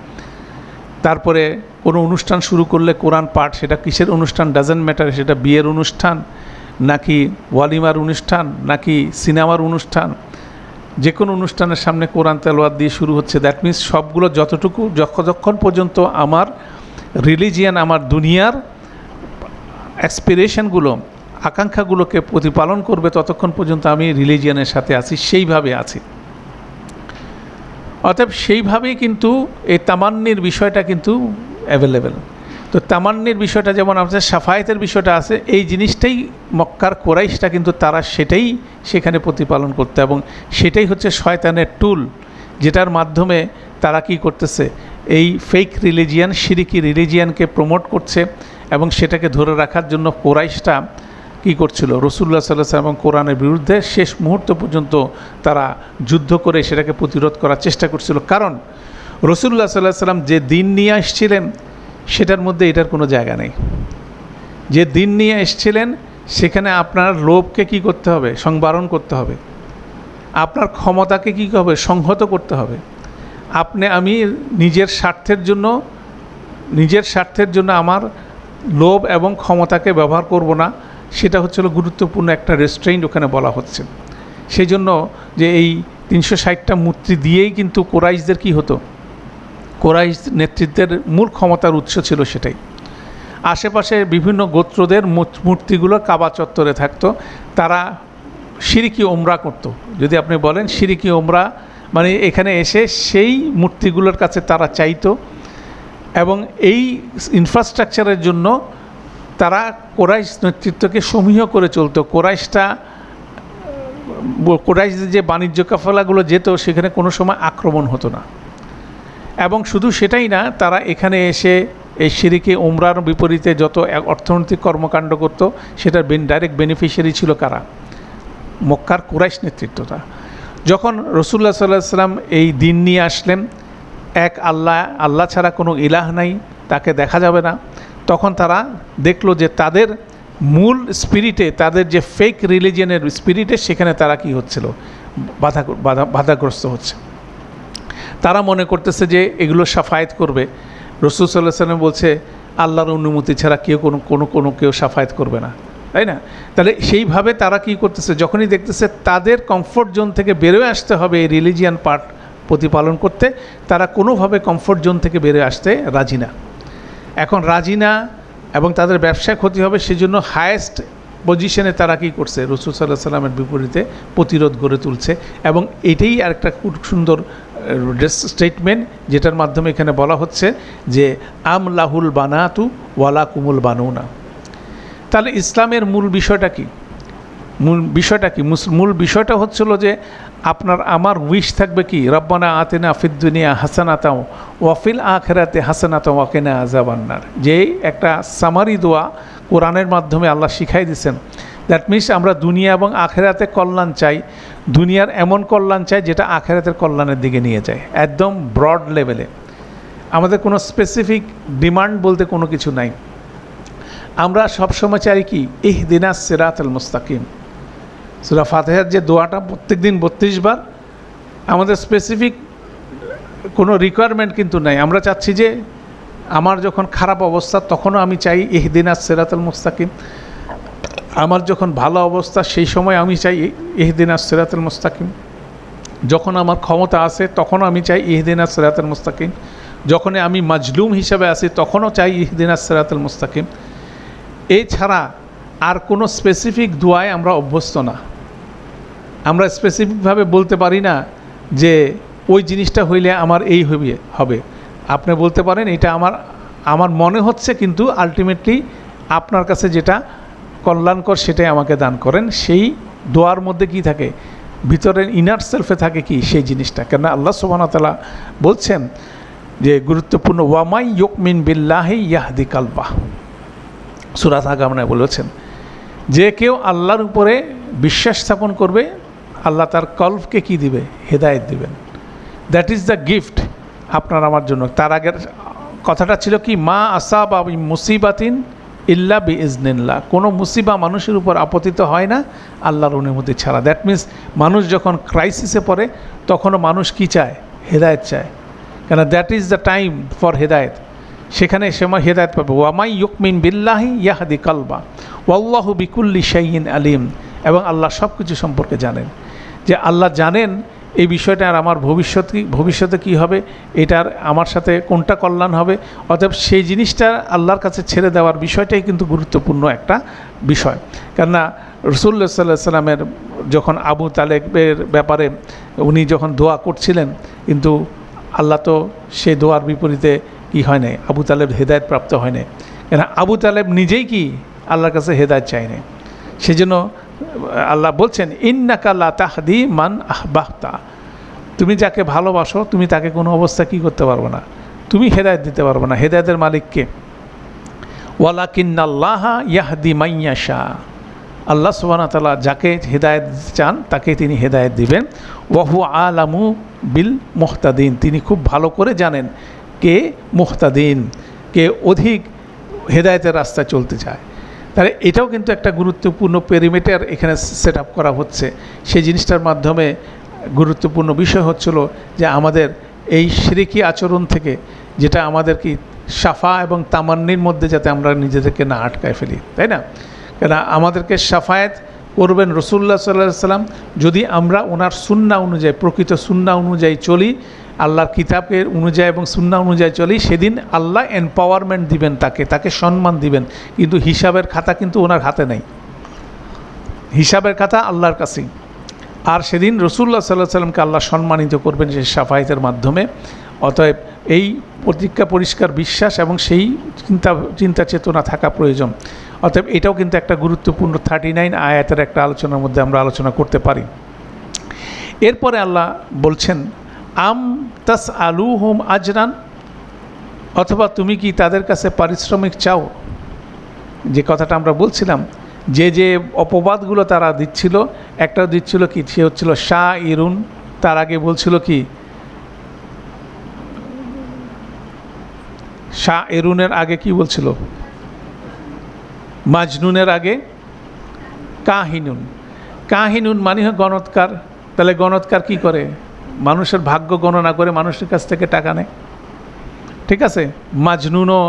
তারপরে কোনো অনুষ্ঠান শুরু করলে কোরআন পাঠ, সেটা কিসের অনুষ্ঠান ডাজেন্ট ম্যাটার, সেটা বিয়ের অনুষ্ঠান নাকি ওয়ালিমার অনুষ্ঠান নাকি সিনেমার অনুষ্ঠান, যে কোনো অনুষ্ঠানের সামনে কোরআন তেলাওয়াত দিয়ে শুরু হচ্ছে। দ্যাট মিন্স সবগুলো যতক্ষণ পর্যন্ত আমার রিলিজিয়ান, আমার দুনিয়ার অ্যাসপিরেশনগুলো, আকাঙ্ক্ষাগুলোকে প্রতিপালন করবে, ততক্ষণ পর্যন্ত আমি রিলিজিয়ানের সাথে আছি, সেইভাবে আছি। অতএব সেইভাবেই কিন্তু এই তামান্নির বিষয়টা কিন্তু অ্যাভেলেবেল। তো তামান্নির বিষয়টা যেমন আমাদের সাফায়েতের বিষয়টা আছে, এই জিনিসটাই মক্কার কোরাইশটা কিন্তু তারা সেটাই সেখানে প্রতিপালন করতে, এবং সেটাই হচ্ছে শয়তানের টুল, যেটার মাধ্যমে তারা কি করতেছে, এই ফেক রিলিজিয়ান, শিরিকি রিলিজিয়ানকে প্রমোট করছে। এবং সেটাকে ধরে রাখার জন্য কোরাইশটা কী করছিল, রাসূলুল্লাহ সাল্লাল্লাহু আলাইহি ওয়াসাল্লাম এবং কোরআনের বিরুদ্ধে শেষ মুহূর্ত পর্যন্ত তারা যুদ্ধ করে সেটাকে প্রতিরোধ করার চেষ্টা করছিল। কারণ রাসূলুল্লাহ সাল্লাল্লাহু আলাইহি ওয়াসাল্লাম যে দিন নিয়ে আসছিলেন সেটার মধ্যে এটার কোনো জায়গা নেই। যে দিন নিয়ে এসেছিলেন সেখানে আপনার লোভকে কি করতে হবে, সংবরণ করতে হবে। আপনার ক্ষমতাকে কী হবে, সংহত করতে হবে। আমি নিজের স্বার্থের জন্য আমার লোভ এবং ক্ষমতাকে ব্যবহার করব না, সেটা হচ্ছিল গুরুত্বপূর্ণ একটা রেস্ট্রেইন্ট ওখানে বলা হচ্ছে। সেই জন্য যে এই 360টা মূর্তি দিয়েই কিন্তু কোরাইশদের কি হতো, কোরাইশ নেতৃত্বের মূল ক্ষমতার উৎস ছিল সেটাই। আশেপাশে বিভিন্ন গোত্রদের মূর্তিগুলো কাবা চত্বরে থাকতো, তারা শিরকি ওমরা করত। যদি আপনি বলেন শিরকি ওমরা মানে এখানে এসে সেই মূর্তিগুলোর কাছে তারা চাইতো, এবং এই ইনফ্রাস্ট্রাকচারের জন্য তারা কোরাইশ নেতৃত্বকে সমীহ করে চলতো। কোরাইশদের যে বাণিজ্য কাফেলাগুলো যেত সেখানে কোনো সময় আক্রমণ হতো না। এবং শুধু সেটাই না, তারা এখানে এসে এই শিরকি ওমরার বিপরীতে যত অর্থনৈতিক কর্মকাণ্ড করত সেটার ডাইরেক্ট বেনিফিশিয়ারি ছিল কারা, মক্কার কুরাইশ নেতৃত্বটা। যখন রাসূলুল্লাহ সাল্লাল্লাহু আলাইহি ওয়াসাল্লাম এই দিন নিয়ে আসলেন, এক আল্লাহ ছাড়া কোনো ইলাহ নাই, তাকে দেখা যাবে না, তখন তারা দেখলো যে তাদের মূল স্পিরিটে, তাদের যে ফেক রিলিজিয়নের স্পিরিটে, সেখানে তারা কি হচ্ছিল, বাধাগ্রস্ত হচ্ছে। তারা মনে করতেছে যে এগুলো সাফায়েত করবে। রাসূল সাল্লাল্লাহু আলাইহি ওয়াসাল্লাম বলছে আল্লাহর অনুমতি ছাড়া কেউ সাফায়েত করবে না, তাই না? তাহলে সেইভাবে তারা কি করতেছে, যখনই দেখতেছে তাদের কমফোর্ট জোন থেকে বেরোয় আসতে হবে এই রিলিজিয়ান পার্ট প্রতিপালন করতে, তারা কোনোভাবে কমফোর্ট জোন থেকে বেরোয় আসতে রাজি না। এখন রাজি না এবং তাদের ব্যবসায় ক্ষতি হবে, সেজন্য হায়েস্ট পজিশনে তারা কি করছে, রাসূল সাল্লাল্লাহু আলাইহি ওয়াসাল্লামের বিপরীতে প্রতিরোধ গড়ে তুলছে। এবং এটাই আরেকটা খুব সুন্দর স্টেটমেন্ট, যেটার মাধ্যমে এখানে বলা হচ্ছে যে আম লাহুল বানাতু ওয়ালা কুমুল বানুনা। তাহলে ইসলামের মূল বিষয়টা কি? মূল বিষয়টা হচ্ছিল যে আপনার আমার উইশ থাকবে কি, রব্বানা আতিনা ফিদ দুনিয়া হাসানাতাও ওয়াফিল আখিরাতে হাসানাতাও ওয়া কিনা আযাবান্নার। যে একটা সামারি দোয়া কোরআনের মাধ্যমে আল্লাহ শিখাই দিয়েছেন। দ্যাট মিনস আমরা দুনিয়া এবং আখিরাতে কল্যাণ চাই, দুনিয়ার এমন কল্যাণ চাই যেটা আখিরাতের কল্যাণের দিকে নিয়ে যায়, একদম ব্রড লেভেলে। আমাদের কোনো স্পেসিফিক ডিমান্ড বলতে কোনো কিছু নাই। আমরা সবসময় চাই কি, ইহদিনাস সিরাতাল মুস্তাকিম। সূরা ফাতিহার যে দোয়াটা প্রত্যেক দিন 32 বার, আমাদের স্পেসিফিক কোনো রিকোয়ারমেন্ট কিন্তু নাই। আমরা চাচ্ছি যে আমার যখন খারাপ অবস্থা তখনও আমি চাই ইহদিনাস সিরাতাল মুস্তাকিম, আমার যখন ভালো অবস্থা সেই সময় আমি চাই ইহদিনাস সিরাতাল মুস্তাকিম। যখন আমার ক্ষমতা আছে তখনও আমি চাই ইহদিনাস সিরাতাল মুস্তাকিম, যখন আমি মাজলুম হিসাবে আছি তখনও চাই ইহদিনাস সিরাতাল মুস্তাকিম। এছাড়া আর কোনো স্পেসিফিক দোয়ায় আমরা অভ্যস্ত না। আমরা স্পেসিফিকভাবে বলতে পারি না যে ওই জিনিসটা হইলে আমার এই হবে। আপনি বলতে পারেন এটা আমার মনে হচ্ছে, কিন্তু আলটিমেটলি আপনার কাছে যেটা কল্যাণকর সেটাই আমাকে দান করেন। সেই দোয়ার মধ্যে কি থাকে, ভিতরের ইনার সেলফে থাকে কি সেই জিনিসটা। কেননা আল্লাহ সুবহানাহু ওয়া তাআলা বলছেন যে গুরুত্বপূর্ণ, ওয়ামাই ইউমিন বিল্লাহি ইয়াহদি কালবাহ, সূরা আগামনায় বলেছেন যে কেউ আল্লাহর উপরে বিশ্বাস স্থাপন করবে, আল্লাহ তার কলবকে কি দিবে, হেদায়েত দিবেন। দ্যাট ইজ দ্য গিফট আপনার আমার জন্য। তার আগের কথাটা ছিল কি, মা আসাবা মুসিবাতিন ইল্লা বিইজনিল্লাহ, কোনো মুসিবা মানুষের উপর আপতিত হয় না আল্লাহর অনুমতি ছাড়া। দ্যাট মিনস মানুষ যখন ক্রাইসিসে পড়ে তখনও মানুষ কি চায়, হেদায়েত চায়, কেন that is the time for হেদায়েত। সেখানে সময় হেদায়েত পাবে। ওয়ামাই ইউমিন বিল্লাহি ইয়াহদি কালবা ওয়াল্লাহু বিকুল্লি শাইইন আলিম, এবং আল্লাহ সব কিছু সম্পর্কে জানেন। যে আল্লাহ জানেন এই বিষয়টা আর আমার ভবিষ্যতে কি হবে, এটার আমার সাথে কোনটা কল্যাণ হবে। অতএব সেই জিনিসটা আল্লাহর কাছে ছেড়ে দেওয়ার বিষয়টাই কিন্তু গুরুত্বপূর্ণ একটা বিষয়। কেননা রাসূলুল্লাহ সাল্লাল্লাহু আলাইহি সাল্লামের যখন আবু তালেবের ব্যাপারে উনি যখন দোয়া করছিলেন, কিন্তু আল্লাহ তো সেই দোয়ার বিপরীতে কি হয় নাই, আবু তালেব হেদায়েত প্রাপ্ত হয় নাই। কেন আবু তালেব নিজেই কি আল্লাহর কাছে হেদায়েত চায় না। সেজন্য আল্লাহ বলছেন, ইন্নাকা লা তাহদি মান আহবাহতা, তুমি যাকে ভালোবাসো তুমি তাকে কোনো অবস্থা কি করতে পারবে না, তুমি হেদায়েত দিতে পারবে না। হেদায়েতের মালিককে, ওয়ালাকিন্নাল্লাহা ইয়াহদি মাইয়াশা, আল্লাহ সুবহানাহু ওয়া তাআলা যাকে হেদায়েত চান তাকে তিনি হেদায়েত দিবেন। ওয়াহু আলামু বিল মুহতাদিন, তিনি খুব ভালো করে জানেন কে মুহতাদিন, কে অধিক হেদায়েতের রাস্তায় চলতে চায়। তাহলে এটাও কিন্তু একটা গুরুত্বপূর্ণ পেরিমিটার এখানে সেট আপ করা হচ্ছে। সেই জিনিসটার মাধ্যমে গুরুত্বপূর্ণ বিষয় হচ্ছিল যে আমাদের এই শিরকি আচরণ থেকে, যেটা আমাদের কি সাফা এবং তামান্নির মধ্যে যাতে আমরা নিজেদেরকে না আটকায় ফেলি, তাই না? কেন আমাদেরকে সাফায়াত করবেন রাসূলুল্লাহ সাল্লাল্লাহু আলাইহি ওয়াসাল্লাম যদি আমরা ওনার সুন্নাহ অনুযায়ী, প্রকৃত সুন্নাহ অনুযায়ী চলি, আল্লাহর কিতাবের অনুযায়ী এবং সুন্নাহ অনুযায়ী চলি, সেদিন আল্লাহ এম্পাওয়ারমেন্ট দিবেন, তাকে সম্মান দিবেন। কিন্তু হিসাবের খাতা কিন্তু ওনার হাতে নেই, হিসাবের খাতা আল্লাহর কাছেই। আর সেদিন রাসূলুল্লাহ সাল্লাল্লাহু আলাইহি ওয়াসাল্লামকে আল্লাহ সম্মানিত করবেন সেই শাফায়াতের মাধ্যমে। অতএব এই প্রতিজ্ঞা পরিষ্কার বিশ্বাস এবং সেই চিন্তা চেতনা থাকা প্রয়োজন। অতএব এটাও কিন্তু একটা গুরুত্বপূর্ণ 39 আয়াতের একটা আলোচনার মধ্যে আমরা আলোচনা করতে পারি। এরপরে আল্লাহ বলছেন, আম তাস আলুহুম আজরান, অথবা তুমি কি তাদের কাছে পারিশ্রমিক চাও। যে কথাটা আমরা বলছিলাম, যে অপবাদগুলো তারা দিচ্ছিল, একটা দিচ্ছিল কি, সে হচ্ছিল শাহ ইরুন, তার আগে বলছিল কি, শাহ ইরুনের আগে কি বলছিল, মাজনুনের আগে কাহিনুন। কাহিনুন মানে হয় গণৎকার। তাহলে গণৎকার কি করে, মানুষের ভাগ্য গণনা করে মানুষের কাছ থেকে টাকা নেয়, ঠিক আছে। মাজনুনও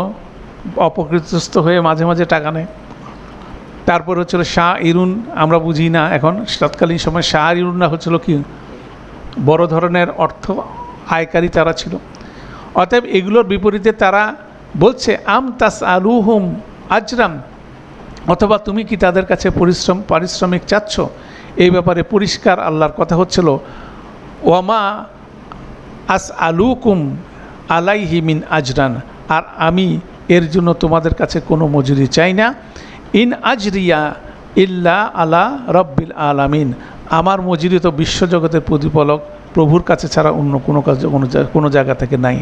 অপকৃতস্থ হয়ে মাঝে মাঝে টাকা নেয়। তারপর হচ্ছিল শাহ ইরুন, আমরা বুঝি না এখন, তৎকালীন সময় শাহ ইরুনরা হচ্ছিল কি, বড় ধরনের অর্থ আয়কারী তারা ছিল। অতএব এগুলোর বিপরীতে তারা বলছে, আম তাস আলুহুম আজরাম, অথবা তুমি কি তাদের কাছে পারিশ্রমিক চাচ্ছ। এই ব্যাপারে পরিষ্কার আল্লাহর কথা হচ্ছিল, ওয়ামা আস আলুকুম আলাইহি মিন আজরান, আর আমি এর জন্য তোমাদের কাছে কোনো মজুরি চাই না। ইন আজরিয়া ইল্লা আলা রব্বিল আলামিন, আমার মজুরি তো বিশ্বজগতের প্রতিপালক প্রভুর কাছে ছাড়া অন্য কোনো জায়গা থেকে নাই।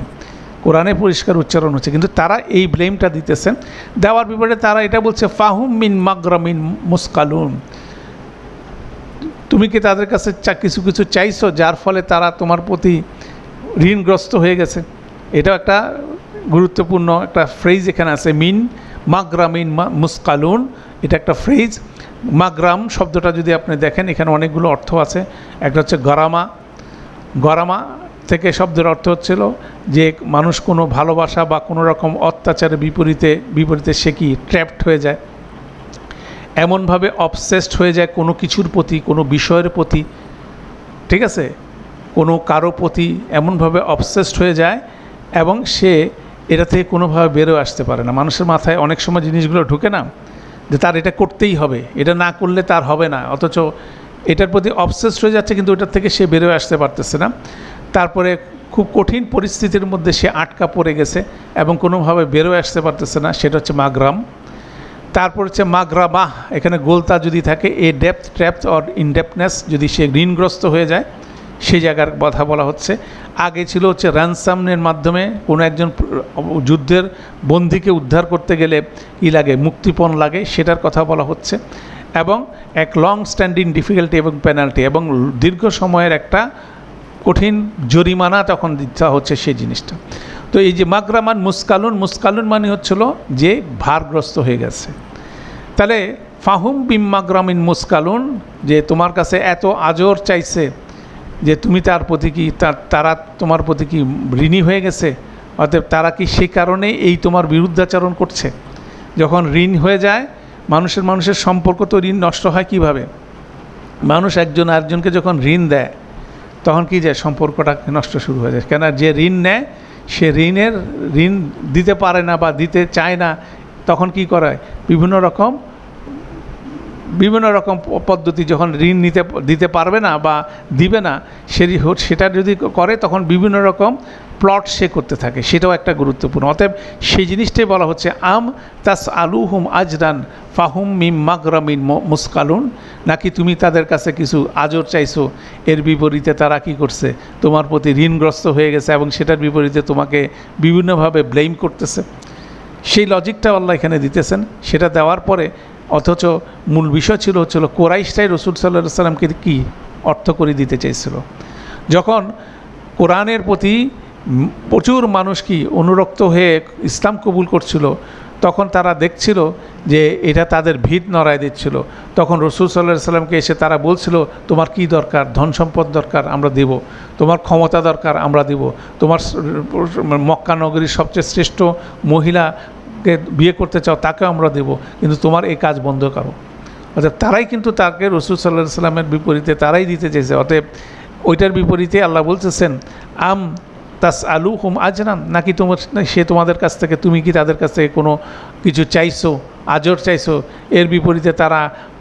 কোরআনে পরিষ্কার উচ্চারণ হচ্ছে, কিন্তু তারা এই ব্লেমটা দিতেছেন। দেওয়ার বিপরীতে তারা এটা বলছে, ফাহুম মিন মাগরামিন মুসকালুন, তুমি কি তাদের কাছে কিছু কিছু চাইছো যার ফলে তারা তোমার প্রতি ঋণগ্রস্ত হয়ে গেছে। এটাও একটা গুরুত্বপূর্ণ একটা ফ্রেজ এখানে আছে, মিন মাগরামিন মুসকালুন, এটা একটা ফ্রেজ। মাগরাম শব্দটা যদি আপনি দেখেন, এখানে অনেকগুলো অর্থ আছে। একটা হচ্ছে গরামা থেকে শব্দের অর্থ হচ্ছিল যে মানুষ কোনো ভালোবাসা বা কোনো রকম অত্যাচারের বিপরীতে সে কি ট্র্যাপড হয়ে যায়, এমনভাবে অবসেসড হয়ে যায় কোনো কিছুর প্রতি, কোনো বিষয়ের প্রতি, ঠিক আছে। কোনো কারো প্রতি এমনভাবে অবসেসড হয়ে যায় এবং সে এটা থেকে কোনোভাবে বেরো আসতে পারে না। মানুষের মাথায় অনেক সময় জিনিসগুলো ঢুকে না, যে তার এটা করতেই হবে, এটা না করলে তার হবে না, অথচ এটার প্রতি অবসেসড হয়ে যাচ্ছে, কিন্তু ওটার থেকে সে বেরোয় আসতে পারতেছে না। তারপরে খুব কঠিন পরিস্থিতির মধ্যে সে আটকা পড়ে গেছে এবং কোনোভাবে বেরোয় আসতে পারতেছে না, সেটা হচ্ছে মাগরাম। তারপর হচ্ছে মাগরাবাহ, এখানে গোলতা যদি থাকে, এ ডেপথ ট্র্যাপথ অর ইনডেপথনেস, যদি সে ঋণগ্রস্ত হয়ে যায় সেই জায়গার কথা বলা হচ্ছে। আগে ছিল হচ্ছে র্যানসামের মাধ্যমে কোনো একজন যুদ্ধের বন্দীকে উদ্ধার করতে গেলে কী লাগে, মুক্তিপণ লাগে, সেটার কথা বলা হচ্ছে। এবং এক লং স্ট্যান্ডিং ডিফিকাল্টি এবং পেনাল্টি, এবং দীর্ঘ সময়ের একটা কঠিন জরিমানা তখন দিতে হচ্ছে সেই জিনিসটা। তো এই যে মাগরামান মুস্কালুন, মুস্কালুন মানে হচ্ছিল যে ভারগ্রস্ত হয়ে গেছে। তাহলে ফাহুম বিম মাগরামিন মুস্কালুন, যে তোমার কাছে এত আজর চাইছে যে তুমি তার প্রতি কি তারা তোমার প্রতি কি ঋণী হয়ে গেছে, অতএব তারা কি সেই কারণে এই তোমার বিরুদ্ধাচরণ করছে। যখন ঋণ হয়ে যায়, মানুষের সম্পর্ক তো ঋণ নষ্ট হয় কিভাবে, মানুষ একজন আরেকজনকে যখন ঋণ দেয় তখন কি যায়, সম্পর্কটা নষ্ট শুরু হয়ে যায়। কেন, যে ঋণ নেয় সে ঋণ দিতে পারে না বা দিতে চায় না, তখন কি করায়, বিভিন্ন রকম পদ্ধতি, যখন ঋণ দিতে পারবে না বা দিবে না, সেটা যদি করে তখন বিভিন্ন রকম প্লট সে করতে থাকে, সেটাও একটা গুরুত্বপূর্ণ। অতএব সেই জিনিসটাই বলা হচ্ছে আম তাস আলুহুম আজরান ফাহুম মিম মাগরামিন মুস্কালুন, নাকি তুমি তাদের কাছে কিছু আজর চাইছো, এর বিপরীতে তারা কি করছে, তোমার প্রতি ঋণগ্রস্ত হয়ে গেছে এবং সেটার বিপরীতে তোমাকে বিভিন্নভাবে ব্লেম করতেছে। সেই লজিকটা আল্লাহ এখানে দিতেছেন। সেটা দেওয়ার পরে অথচ মূল বিষয় হচ্ছিল কোরাইশটাই রসুল সাল্লাল্লাহু আলাইহি সাল্লামকে কি অর্থ করে দিতে চেয়েছিল। যখন কোরআনের প্রতি প্রচুর মানুষ কি অনুরক্ত হয়ে ইসলাম কবুল করছিল, তখন তারা দেখছিল যে এটা তাদের ভিত নড়ায় দিচ্ছিল। তখন রসুল সাল্লাল্লাহু আলাইহি সাল্লামকে এসে তারা বলছিল, তোমার কি দরকার, ধন সম্পদ দরকার আমরা দেব, তোমার ক্ষমতা দরকার আমরা দেব, তোমার মক্কা নগরীর সবচেয়ে শ্রেষ্ঠ মহিলাকে বিয়ে করতে চাও তাকেও আমরা দেব, কিন্তু তোমার এই কাজ বন্ধ করো। অতএব তারাই কিন্তু তাকে রসুল সাল্লাল্লাহু আলাইহি সাল্লামের বিপরীতে তারাই দিতে চেয়েছে। অতএব ওইটার বিপরীতে আল্লাহ বলতেছেন আম তাস আলুহুম আজরান, নাকি তোমাদের কাছ থেকে তুমি কি তাদের কাছ থেকে কোনো কিছু চাইছো, আজর চাইছো, এর বিপরীতে তারা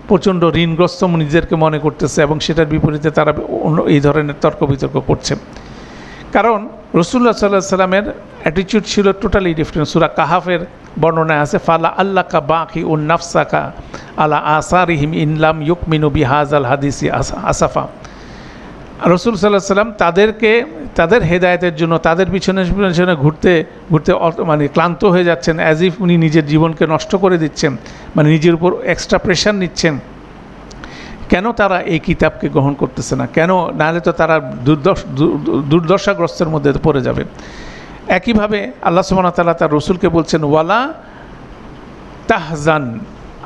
প্রচণ্ড ঋণগ্রস্ত নিজেদেরকে মনে করতেছে এবং সেটার বিপরীতে তারা অন্য এই ধরনের তর্ক বিতর্ক করছে। কারণ রাসূলুল্লাহ সাল্লাল্লাহু আলাইহি সাল্লামের অ্যাটিটিউড ছিল টোটালি ডিফারেন্ট। সূরা কাহাফের বর্ণনায় আছে ফালা আল্লাকা বাকি উন নাফসাকা আলা আসারিহিম ইনলাম ইউকমিনু বিহাজাল হাদিসি আসাফা। রাসূল সাল্লাল্লাহু আলাইহি সাল্লাম তাদের হেদায়েতের জন্য তাদের পিছনে ঘুরতে মানে ক্লান্ত হয়ে যাচ্ছেন, অ্যাজ ইফ উনি নিজের জীবনকে নষ্ট করে দিচ্ছেন, মানে নিজের উপর এক্সট্রা প্রেশার নিচ্ছেন। কেন তারা এই কিতাবকে গ্রহণ করতেছে না, কেন, নাহলে তো তারা দুর্দশাগ্রস্তের মধ্যে পড়ে যাবে। একইভাবে আল্লাহ সুবহানাহু ওয়া তাআলা তার রসুলকে বলছেন ওয়ালা তাহজান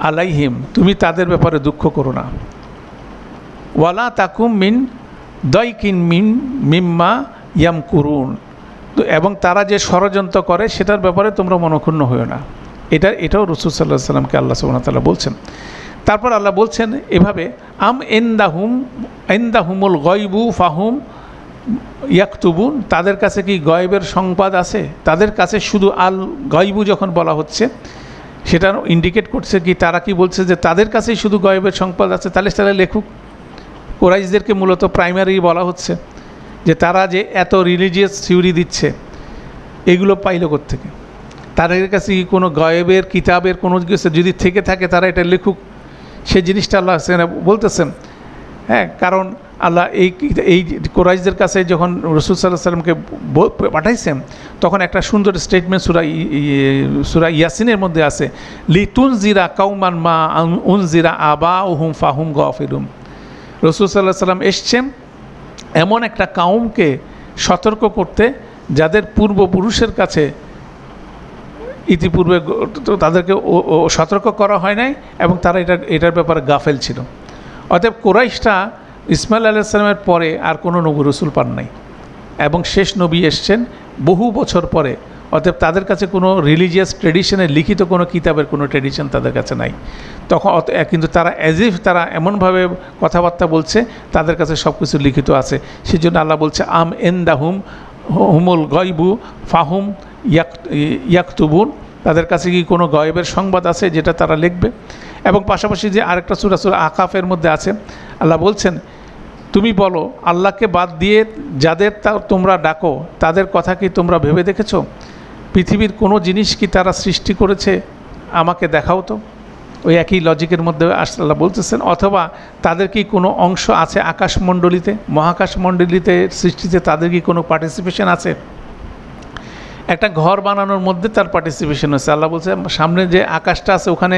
আলাইহিম, তুমি তাদের ব্যাপারে দুঃখ করো না, ওয়ালা তাকুম মিন দয়কিন মিম্মা ইয়ামকুরুন, এবং তারা যে ষড়যন্ত্র করে সেটার ব্যাপারে তোমরা মনক্ষুণ্ণ হও না। এটাও রাসূল সাল্লাল্লাহু আলাইহি সাল্লামকে আল্লাহ সুবহানাহু ওয়া তাআলা বলছেন। তারপর আল্লাহ বলছেন এভাবে আম ইনদাহুমুল গায়বু ফাহুম ইয়াকতুবুন, তাদের কাছে কি গায়বের সংবাদ আছে, তাদের কাছে শুধু আল গায়বু যখন বলা হচ্ছে সেটা ইন্ডিকেট করছে কি, তারা কি বলছে যে তাদের কাছেই শুধু গায়বের সংবাদ আছে, তাহলে লেখুক। কোরাইশদেরকে মূলত প্রাইমারি বলা হচ্ছে যে তারা যে এত রিলিজিয়াস থিওরি দিচ্ছে এগুলো পাইল কোত্থেকে, তাদের কাছে কি কোনো গায়েবের কিতাবের কোনো কিছু যদি থেকে থাকে তারা এটা লিখুক। সেই জিনিসটা আল্লাহ বলতেছেন। হ্যাঁ, কারণ আল্লাহ এই কোরাইশদের কাছে যখন রাসূল সাল্লাল্লাহু আলাইহি সাল্লামকে পাঠাইছেন তখন একটা সুন্দর স্টেটমেন্ট সূরা ইয়াসিনের মধ্যে আছে, লিতুনজিরা কাওমান মা উনজিরা আবাউহুম ফাহুম গাফিলুন। রাসূল সাল্লাল্লাহু আলাইহি সাল্লাম এসছেন এমন একটা কাউমকে সতর্ক করতে যাদের পূর্বপুরুষের কাছে ইতিপূর্বে তাদেরকে সতর্ক করা হয় নাই এবং তারা এটার ব্যাপারে গাফেল ছিল। অতএব কোরাইশটা ইসমাইল আলাইহিস সালামের পরে আর কোনো নবী রসুল পান নাই এবং শেষ নবী এসছেন বহু বছর পরে অতএব তাদের কাছে কোনো রিলিজিয়াস ট্রেডিশনের লিখিত কোনো কিতাবের কোনো ট্রেডিশন তাদের কাছে নাই। তখন কিন্তু তারা অ্যাজ ইফ তারা এমনভাবে কথাবার্তা বলছে তাদের কাছে সব কিছু লিখিত আছে। সেই জন্য আল্লাহ বলছে আম এন্দাহুম হুমুল গয়বু ফাহুম ইয়াকতুবুন, তাদের কাছে কি কোনো গয়েবের সংবাদ আছে যেটা তারা লিখবে। এবং পাশাপাশি যে আরেকটা সূরা আকাফের মধ্যে আছে, আল্লাহ বলছেন তুমি বলো আল্লাহকে বাদ দিয়ে যাদের তোমরা ডাকো তাদের কথা কি তোমরা ভেবে দেখেছো? পৃথিবীর কোনো জিনিস কি তারা সৃষ্টি করেছে? আমাকে দেখাও তো। ওই একই লজিকের মধ্যে আল্লাহ বলতেছেন, অথবা তাদের কি কোনো অংশ আছে আকাশমণ্ডলীতে, মহাকাশমণ্ডলীতে সৃষ্টিতে তাদের কি কোনো পার্টিসিপেশন আছে? একটা ঘর বানানোর মধ্যে তার পার্টিসিপেশন হচ্ছে। আল্লাহ বলছে সামনে যে আকাশটা আছে ওখানে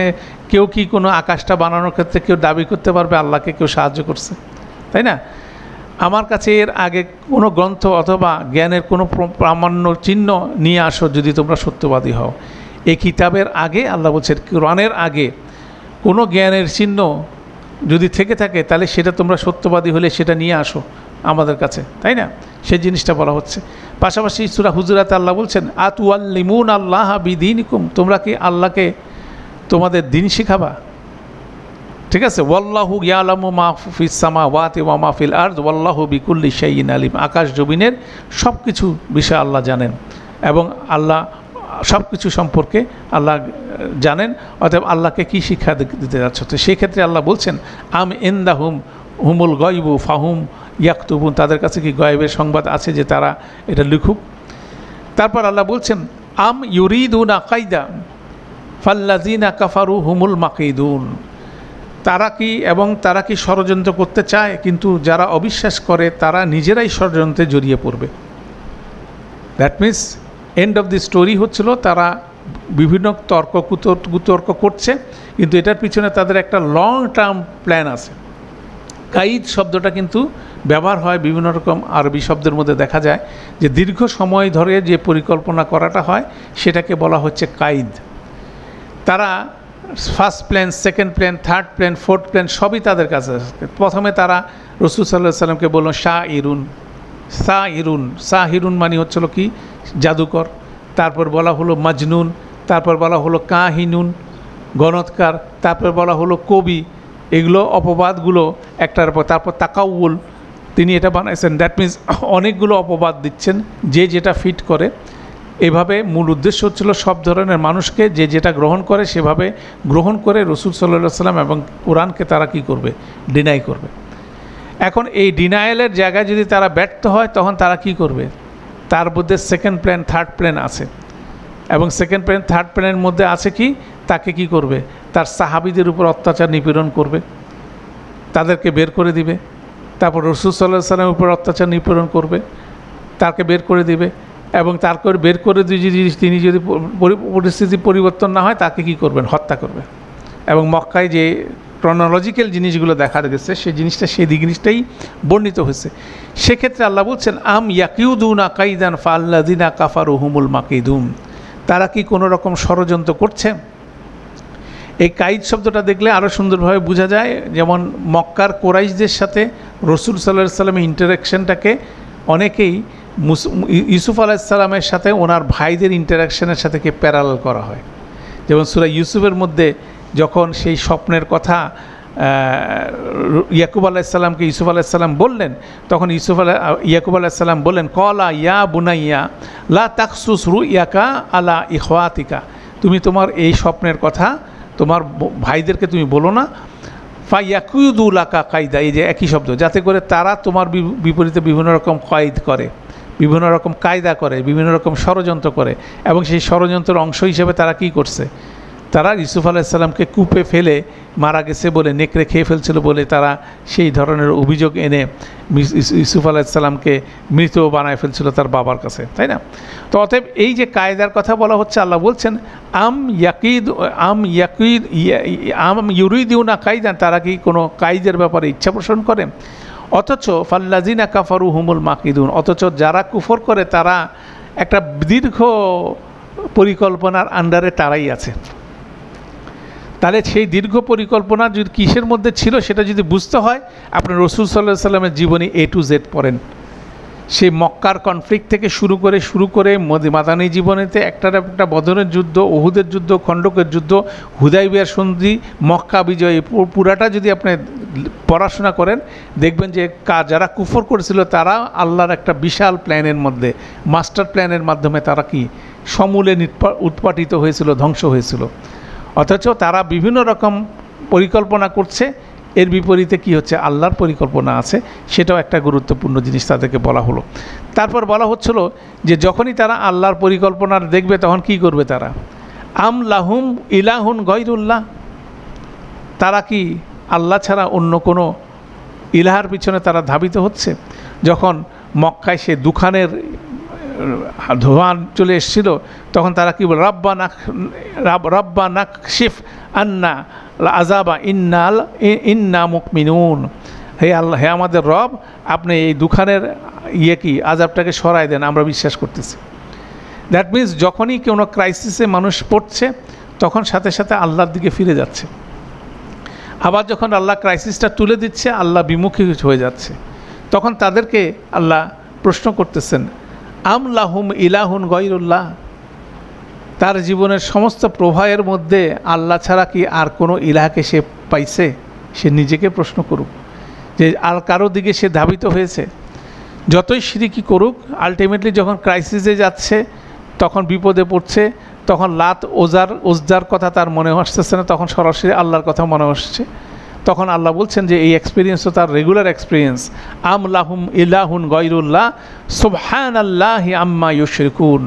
কেউ কি কোনো আকাশটা বানানোর ক্ষেত্রে কেউ দাবি করতে পারবে আল্লাহকে কেউ সাহায্য করছে? তাই না? আমার কাছে এর আগে কোনো গ্রন্থ অথবা জ্ঞানের কোনো প্রামাণ্য চিহ্ন নিয়ে আসো যদি তোমরা সত্যবাদী হও। এই কিতাবের আগে আল্লাহ বলছেন কোরআনের আগে কোনো জ্ঞানের চিহ্ন যদি থেকে থাকে তাহলে সেটা তোমরা সত্যবাদী হলে সেটা নিয়ে আসো আমাদের কাছে, তাই না? সেই জিনিসটা বলা হচ্ছে। পাশাপাশি সূরা হুজুরাতে আল্লাহ বলছেন আতুয়াল্লিমুন আল্লাহ বিদীনিকুম, তোমরা কি আল্লাহকে তোমাদের দিন শিখাবা? ঠিক আছে, ওয়াল্লাহু ইয়ালামু মা ফিস সামাওয়াতি ওয়া মা ফিল আরদ ওয়াল্লাহু বিকুল্লি শাইইন আলিম। আকাশ জমিনের সব কিছু বিষয় আল্লাহ জানেন এবং আল্লাহ সব কিছু সম্পর্কে আল্লাহ জানেন। অতএব আল্লাহকে কী শিক্ষা দিতে যাচ্ছ? তো সেই ক্ষেত্রে আল্লাহ বলছেন আম ইনদাহুম হুমুল গয়বু ফাহুম ইয়াকতুবুন, তাদের কাছে কি গয়েবের সংবাদ আছে যে তারা এটা লিখুক? তারপর আল্লাহ বলছেন আম ইউরিদুনা কায়দা ফাল্লাযিনা কাফারু হুমুল মাকিদুন, তারা কি ষড়যন্ত্র করতে চায়, কিন্তু যারা অবিশ্বাস করে তারা নিজেরাই ষড়যন্ত্রে জড়িয়ে পড়বে। That means end of the story হচ্ছিল তারা বিভিন্ন কুতর্ক করছে, কিন্তু এটার পিছনে তাদের একটা লং টার্ম প্ল্যান আছে। কাইদ শব্দটা কিন্তু ব্যবহার হয় বিভিন্ন রকম আরবি শব্দের মধ্যে, দেখা যায় যে দীর্ঘ সময় ধরে যে পরিকল্পনা করাটা হয় সেটাকে বলা হচ্ছে কাইদ। তারা first plan, second plan, third plan, fourth plan সবই তাদের কাছে আছে। প্রথমে তারা রাসূল সাল্লাল্লাহু আলাইহি সাল্লামকে বলল সাহিরুন মানে হচ্ছিল কি জাদুকর, তারপর বলা হলো মাজনুন, তারপর বলা হলো কাহিনুন গণৎকার, তারপর বলা হলো কবি। এগুলো অপবাদগুলো একটার পর, তারপর তাকাউল তিনি এটা বানাইছেন। দ্যাট মিনস অনেকগুলো অপবাদ দিচ্ছেন যে যেটা ফিট করে। এভাবে মূল উদ্দেশ্য হচ্ছিল সব ধরনের মানুষকে যে যেটা গ্রহণ করে সেভাবে গ্রহণ করে রাসূল সাল্লাল্লাহু আলাইহি সাল্লাম এবং কোরআনকে তারা কি করবে? ডিনাই করবে। এখন এই ডিনায়ালের জায়গায় যদি তারা ব্যর্থ হয় তখন তারা কি করবে? তার মধ্যে সেকেন্ড প্ল্যান, থার্ড প্ল্যান আছে, এবং সেকেন্ড প্ল্যান, থার্ড প্ল্যানের মধ্যে আছে কি? তাকে কি করবে? তার সাহাবীদের উপর অত্যাচার নিপীড়ন করবে, তাদেরকে বের করে দিবে। তারপর রাসূল সাল্লাল্লাহু আলাইহি সাল্লামের উপর অত্যাচার নিপীড়ন করবে, তাকে বের করে দিবে, এবং তারপর বের করে দিয়ে তিনি যদি পরিস্থিতি পরিবর্তন না হয় তাকে কি করবেন? হত্যা করবে। এবং মক্কায় যে ক্রনোলজিক্যাল জিনিসগুলো দেখা গেছে সেই জিনিসটাই বর্ণিত হয়েছে। সেক্ষেত্রে আল্লাহ বলছেন আম ইয়াকিউদুনা কাইদান ফাল্লাযিনা কাফারু হুমুল মাকিদুন, তারা কি কোনো রকম ষড়যন্ত্র করছে? এই কাইদ শব্দটা দেখলে আরও সুন্দরভাবে বোঝা যায়। যেমন মক্কার কোরাইশদের সাথে রাসূল সাল্লাল্লাহু আলাইহি সাল্লামের ইন্টারাকশনটাকে অনেকেই ইউসুফ আলাইহিস সালামের সাথে ওনার ভাইদের ইন্টারাকশনের সাথে কি প্যারালাল করা হয়। যেমন সূরা ইউসুফের মধ্যে যখন সেই স্বপ্নের কথা ইয়াকুব আলাইহিস সালামকে ইউসুফ আলাইহিস সালাম বললেন, তখন ইয়াকুব আলাইহিস সালাম বললেন কলা ইয়া বুনাইয়া লা তাকসুস রুইয়াকা আলা ইখওয়াতিকা, তুমি তোমার এই স্বপ্নের কথা তোমার ভাইদেরকে তুমি বলো না। ফায়াকুদু লাকা কায়দা, এই যে একই শব্দ, যাতে করে তারা তোমার বিপরীতে বিভিন্ন রকম কয়েদ করে, বিভিন্ন রকম কায়দা করে, বিভিন্ন রকম ষড়যন্ত্র করে। এবং সেই ষড়যন্ত্রের অংশ হিসেবে তারা কি করছে? তারা ইউসুফ আলাইহিস সালামকে কূপে ফেলে মারা গেছে বলে, নেকড়ে খেয়ে ফেলছিল বলে তারা সেই ধরনের অভিযোগ এনে ইউসুফ আলাইহিস সালামকে মৃত বানায় ফেলছিল তার বাবার কাছে, তাই না? তো অতএব এই যে কায়দার কথা বলা হচ্ছে, আল্লাহ বলছেন আম ইউরিদুনা কায়দান, তারা কি কোনো কায়দের ব্যাপারে ইচ্ছা পোষণ করে? অথচ ফাল্লাযিনা কাফারু হুমুল মাকিদুন, অথচ যারা কুফর করে তারা একটা দীর্ঘ পরিকল্পনার আন্ডারে তারাই আছে। তাহলে সেই দীর্ঘ পরিকল্পনা যদি কিসের মধ্যে ছিল সেটা যদি বুঝতে হয়, আপনি রাসূল সাল্লাল্লাহু আলাইহি সাল্লামের জীবনী A to Z পড়েন। সেই মক্কার কনফ্লিক্ট থেকে শুরু করে মাদানী জীবনেতে একটা বদরের যুদ্ধ, উহুদের যুদ্ধ, খন্দকের যুদ্ধ, হুদাইবিয়ার সন্ধি, মক্কা বিজয়, পুরাটা যদি আপনি পড়াশোনা করেন দেখবেন যে যারা কুফর করেছিল তারা আল্লাহর একটা বিশাল প্ল্যানের মধ্যে, মাস্টার প্ল্যানের মাধ্যমে তারা কি সমূলে উৎপাটিত হয়েছিল, ধ্বংস হয়েছিল। অথচ তারা বিভিন্ন রকম পরিকল্পনা করছে, এর বিপরীতে কি হচ্ছে, আল্লাহর পরিকল্পনা আছে, সেটাও একটা গুরুত্বপূর্ণ জিনিস তাদেরকে বলা হলো। তারপর বলা হচ্ছিল যে যখনই তারা আল্লাহর পরিকল্পনা দেখবে তখন কি করবে তারা, আম লাহুম ইলাহুন গায়রুল্লাহ, তারা কি আল্লাহ ছাড়া অন্য কোনো ইলাহার পিছনে তারা ধাবিত হচ্ছে। যখন মক্কায় সে দুখানের ধোঁয়া চলে এসেছিল তখন তারা কি বলে, রব্বা নাকশিফ আন্না আযাবা ইন্না মুকমিনুন, হে আল্লাহ, হে আমাদের রব, আপনি এই দুখানের কি আযাবটাকে সরাই দেন, আমরা বিশ্বাস করতেছি। দ্যাট মিনস যখনই কোনো ক্রাইসিসে মানুষ পড়ছে তখন সাথে সাথে আল্লাহর দিকে ফিরে যাচ্ছে। আবার যখন আল্লাহ ক্রাইসিসটা তুলে দিচ্ছে আল্লাহ বিমুখী হয়ে যাচ্ছে, তখন তাদেরকে আল্লাহ প্রশ্ন করতেছেন, আম লাহুম ইলাহুন গায়রুল্লাহ, তার জীবনের সমস্ত প্রবাহের মধ্যে আল্লাহ ছাড়া কি আর কোনো ইলাহকে সে পাইছে? সে নিজেকে প্রশ্ন করুক যে আর কারো দিকে সে ধাবিত হয়েছে। যতই শিরকি করুক, আলটিমেটলি যখন ক্রাইসিসে যাচ্ছে, তখন বিপদে পড়ছে, তখন লাত ওজদার কথা তার মনে আসতেছে না, তখন সরাসরি আল্লাহর কথা মনে আসছে। তখন আল্লাহ বলছেন যে এই এক্সপিরিয়েন্স তো তার রেগুলার এক্সপিরিয়েন্স। আম লাহুম ইলাহুন গায়রুল্লাহ সুবহানাল্লাহি আম্মা ইউশরিকুন।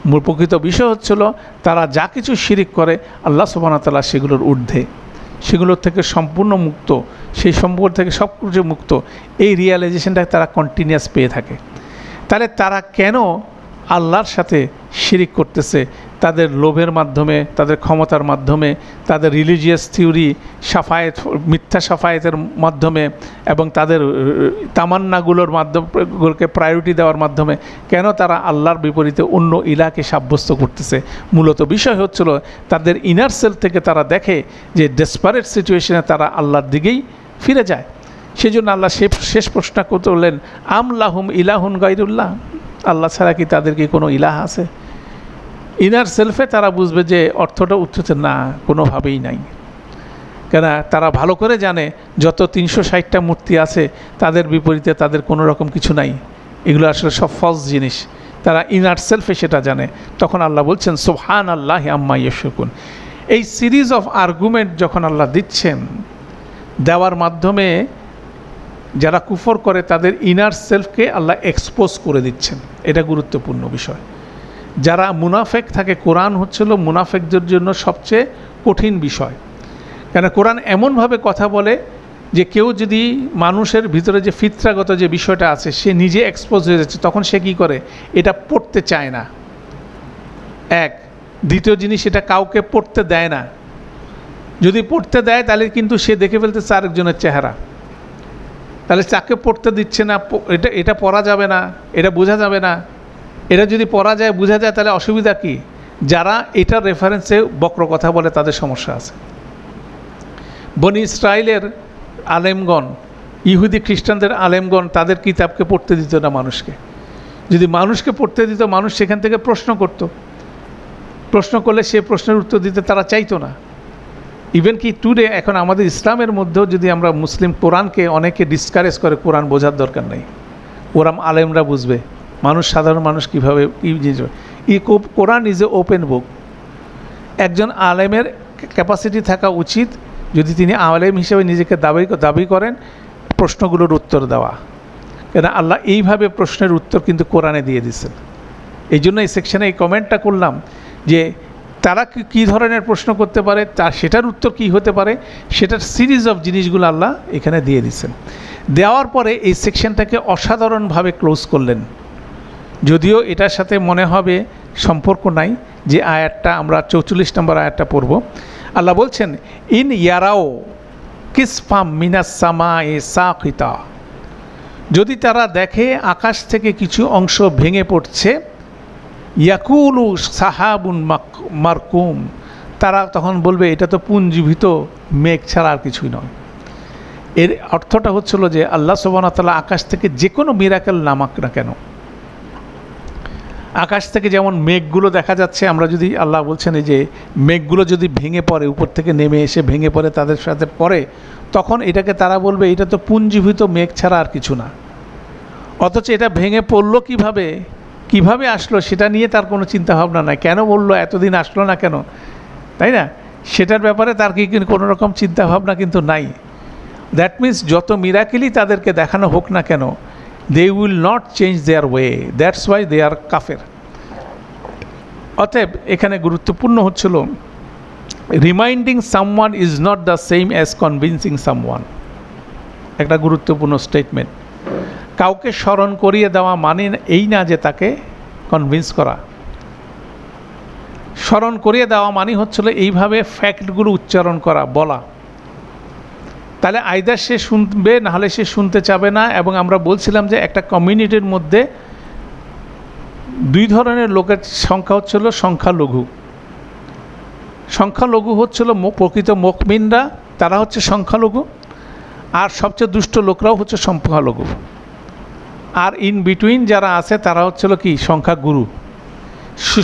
মূল প্রকৃত বিষয় হচ্ছিল তারা যা কিছু শিরিক করে আল্লাহ সুবহানাহু ওয়া তাআলা সেগুলোর ঊর্ধ্বে, সেগুলোর থেকে সম্পূর্ণ মুক্ত, সেই সম্পর্ক থেকে সব কিছু মুক্ত। এই রিয়ালাইজেশনটা তারা কন্টিনিউয়াস পেয়ে থাকে। তাহলে তারা কেন আল্লাহর সাথে শিরিক করতেছে? তাদের লোভের মাধ্যমে, তাদের ক্ষমতার মাধ্যমে, তাদের রিলিজিয়াস থিওরি, সাফায়েত, মিথ্যা সাফায়েতের মাধ্যমে এবং তাদের তামান্নাগুলোর মাধ্যমগুলোকে প্রায়োরিটি দেওয়ার মাধ্যমে কেন তারা আল্লাহর বিপরীতে অন্য ইলাহকে সাব্যস্ত করতেছে? মূলত বিষয় হচ্ছিল তাদের ইনার সেল থেকে তারা দেখে যে ডেসপারেট সিচুয়েশনে তারা আল্লাহর দিকেই ফিরে যায়। সেই জন্য আল্লাহ শেষ প্রশ্ন করলেন, আম লাহুম ইলাহুন গায়রুল্লাহ, আল্লাহ ছাড়া কি তাদের কি কোনো ইলাহ আছে? ইনার সেলফে তারা বুঝবে যে অর্থটা উঠছে না, কোনোভাবেই নাই। কেন তারা ভালো করে জানে যত 360টা মূর্তি আছে তাদের বিপরীতে তাদের কোনো রকম কিছু নাই, এগুলো আসলে সব ফলস জিনিস। তারা ইনার সেলফে সেটা জানে। তখন আল্লাহ বলছেন সুবহানাল্লাহি আম্মা ইউশরিকুন। এই সিরিজ অফ আর্গুমেন্ট যখন আল্লাহ দিচ্ছেন, দেওয়ার মাধ্যমে যারা কুফর করে তাদের ইনার সেলফকে আল্লাহ এক্সপোজ করে দিচ্ছেন। এটা গুরুত্বপূর্ণ বিষয়। যারা মুনাফেক থাকে, কোরআন হচ্ছিল মুনাফেকদের জন্য সবচেয়ে কঠিন বিষয়। কেন কোরআন এমনভাবে কথা বলে যে কেউ যদি মানুষের ভিতরে যে ফিতরাগত যে বিষয়টা আছে সে নিজে এক্সপোজ হয়ে যাচ্ছে, তখন সে কী করে? এটা পড়তে চায় না। এক, দ্বিতীয় জিনিস, এটা কাউকে পড়তে দেয় না। যদি পড়তে দেয় তাহলে কিন্তু সে দেখে ফেলতেছে আরেকজনের চেহারা, তাহলে তাকে পড়তে দিচ্ছে না। এটা পড়া যাবে না, এটা বোঝা যাবে না। এটা যদি পড়া যায়, বোঝা যায়, তাহলে অসুবিধা কি? যারা এটার রেফারেন্সে বক্র কথা বলে তাদের সমস্যা আছে। বনি ইসরায়েলের আলেমগণ, ইহুদি খ্রিস্টানদের আলেমগণ তাদের কিতাবকে পড়তে দিত না মানুষকে। যদি মানুষকে পড়তে দিত, মানুষ সেখান থেকে প্রশ্ন করত, প্রশ্ন করলে সে প্রশ্নের উত্তর দিতে তারা চাইতো না। ইভেন কি টুডে এখন আমাদের ইসলামের মধ্যেও যদি আমরা মুসলিম কোরআনকে অনেকে ডিসকারেজ করে, কোরআন বোঝার দরকার নেই, কোরআন আলেমরা বুঝবে, মানুষ, সাধারণ মানুষ কীভাবে কী জিনিস। Quran is a open book. একজন আলেমের ক্যাপাসিটি থাকা উচিত, যদি তিনি আলেম হিসেবে নিজেকে দাবি করেন, প্রশ্নগুলোর উত্তর দেওয়া। কেন আল্লাহ এইভাবে প্রশ্নের উত্তর কিন্তু কোরআনে দিয়ে দিচ্ছেন। এই জন্য এই সেকশানে এই কমেন্টটা করলাম যে তারা কী ধরনের প্রশ্ন করতে পারে, সেটার উত্তর কী হতে পারে, সেটার সিরিজ অফ জিনিসগুলো আল্লাহ এখানে দিয়ে দিচ্ছেন। দেওয়ার পরে এই সেকশনটাকে অসাধারণভাবে ক্লোজ করলেন। যদিও এটার সাথে মনে হবে সম্পর্ক নাই, যে আয়াতটা আমরা 44 নম্বর আয়াতটা পড়ব। আল্লাহ বলছেন, ইন ইয়ারাও কিসফাম মিনাস সামায়ে সাকিতা, যদি তারা দেখে আকাশ থেকে কিছু অংশ ভেঙে পড়ছে, ইয়াকুলু সাহাবুন মারকুম, তারা তখন বলবে এটা তো পুঞ্জীভূত মেঘ ছাড়া আর কিছুই নয়। এর অর্থটা হচ্ছিল যে আল্লাহ সুবহানাহু ওয়া তাআলা আকাশ থেকে যে কোনো মিরাকেল নামাক না কেন, আকাশ থেকে যেমন মেঘগুলো দেখা যাচ্ছে, আমরা যদি আল্লাহ বলছেন এই যে মেঘগুলো যদি ভেঙে পড়ে, উপর থেকে নেমে এসে ভেঙে পড়ে তাদের সাথে পড়ে, তখন এটাকে তারা বলবে এটা তো পুঞ্জীভূত মেঘ ছাড়া আর কিছু না। অথচ এটা ভেঙে পড়লো কিভাবে আসলো সেটা নিয়ে তার কোনো চিন্তাভাবনা নাই, কেন বললো, এতদিন আসলো না কেন, তাই না? সেটার ব্যাপারে তার কি কোনো রকম চিন্তাভাবনা কিন্তু নাই। দ্যাট মিন্স যত মিরাকেলই তাদেরকে দেখানো হোক না কেন, they will not change their way, that's why they are কাফের। অতএব এখানে গুরুত্বপূর্ণ হচ্ছিল reminding someone is not the same as convincing someone. একটা গুরুত্বপূর্ণ স্টেটমেন্ট। কাউকে স্মরণ করিয়ে দেওয়া মানে এই না যে তাকে কনভিন্স করা। স্মরণ করিয়ে দেওয়া মানে হচ্ছিল এইভাবে ফ্যাক্টগুলো উচ্চারণ করা, বলা। তাহলে আইদার সে শুনবে, নাহলে সে শুনতে চাবে না। এবং আমরা বলছিলাম যে একটা কমিউনিটির মধ্যে দুই ধরনের লোকের সংখ্যা হচ্ছিল সংখ্যালঘু। সংখ্যালঘু হচ্ছিল প্রকৃত মুমিনরা, তারা হচ্ছে সংখ্যালঘু, আর সবচেয়ে দুষ্ট লোকরাও হচ্ছে সংখ্যালঘু। আর ইন বিটুইন যারা আছে তারা হচ্ছিল কি সংখ্যাগুরু।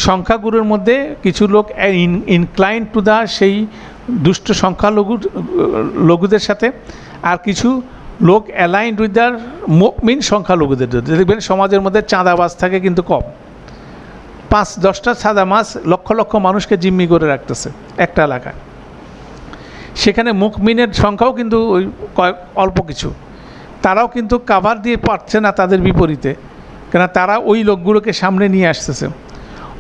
সংখ্যাগুরুর মধ্যে কিছু লোক ইনক্লাইন টু দা সেই দুষ্ট লঘুদের সাথে, আর কিছু লোক অ্যালাইন্ড উইথ দ্য মুমিন সংখ্যালঘুদের। দেখবেন সমাজের মধ্যে চাঁদাবাজ থাকে কিন্তু কম, 5-10টা চাঁদাবাজ লক্ষ লক্ষ মানুষকে জিম্মি করে রাখতেছে একটা এলাকায়। সেখানে মুমিনের সংখ্যাও কিন্তু ওই অল্প কিছু, তারাও কিন্তু কাভার দিয়ে পারছে না তাদের বিপরীতে, কেন তারা ওই লোকগুলোকে সামনে নিয়ে আসতেছে।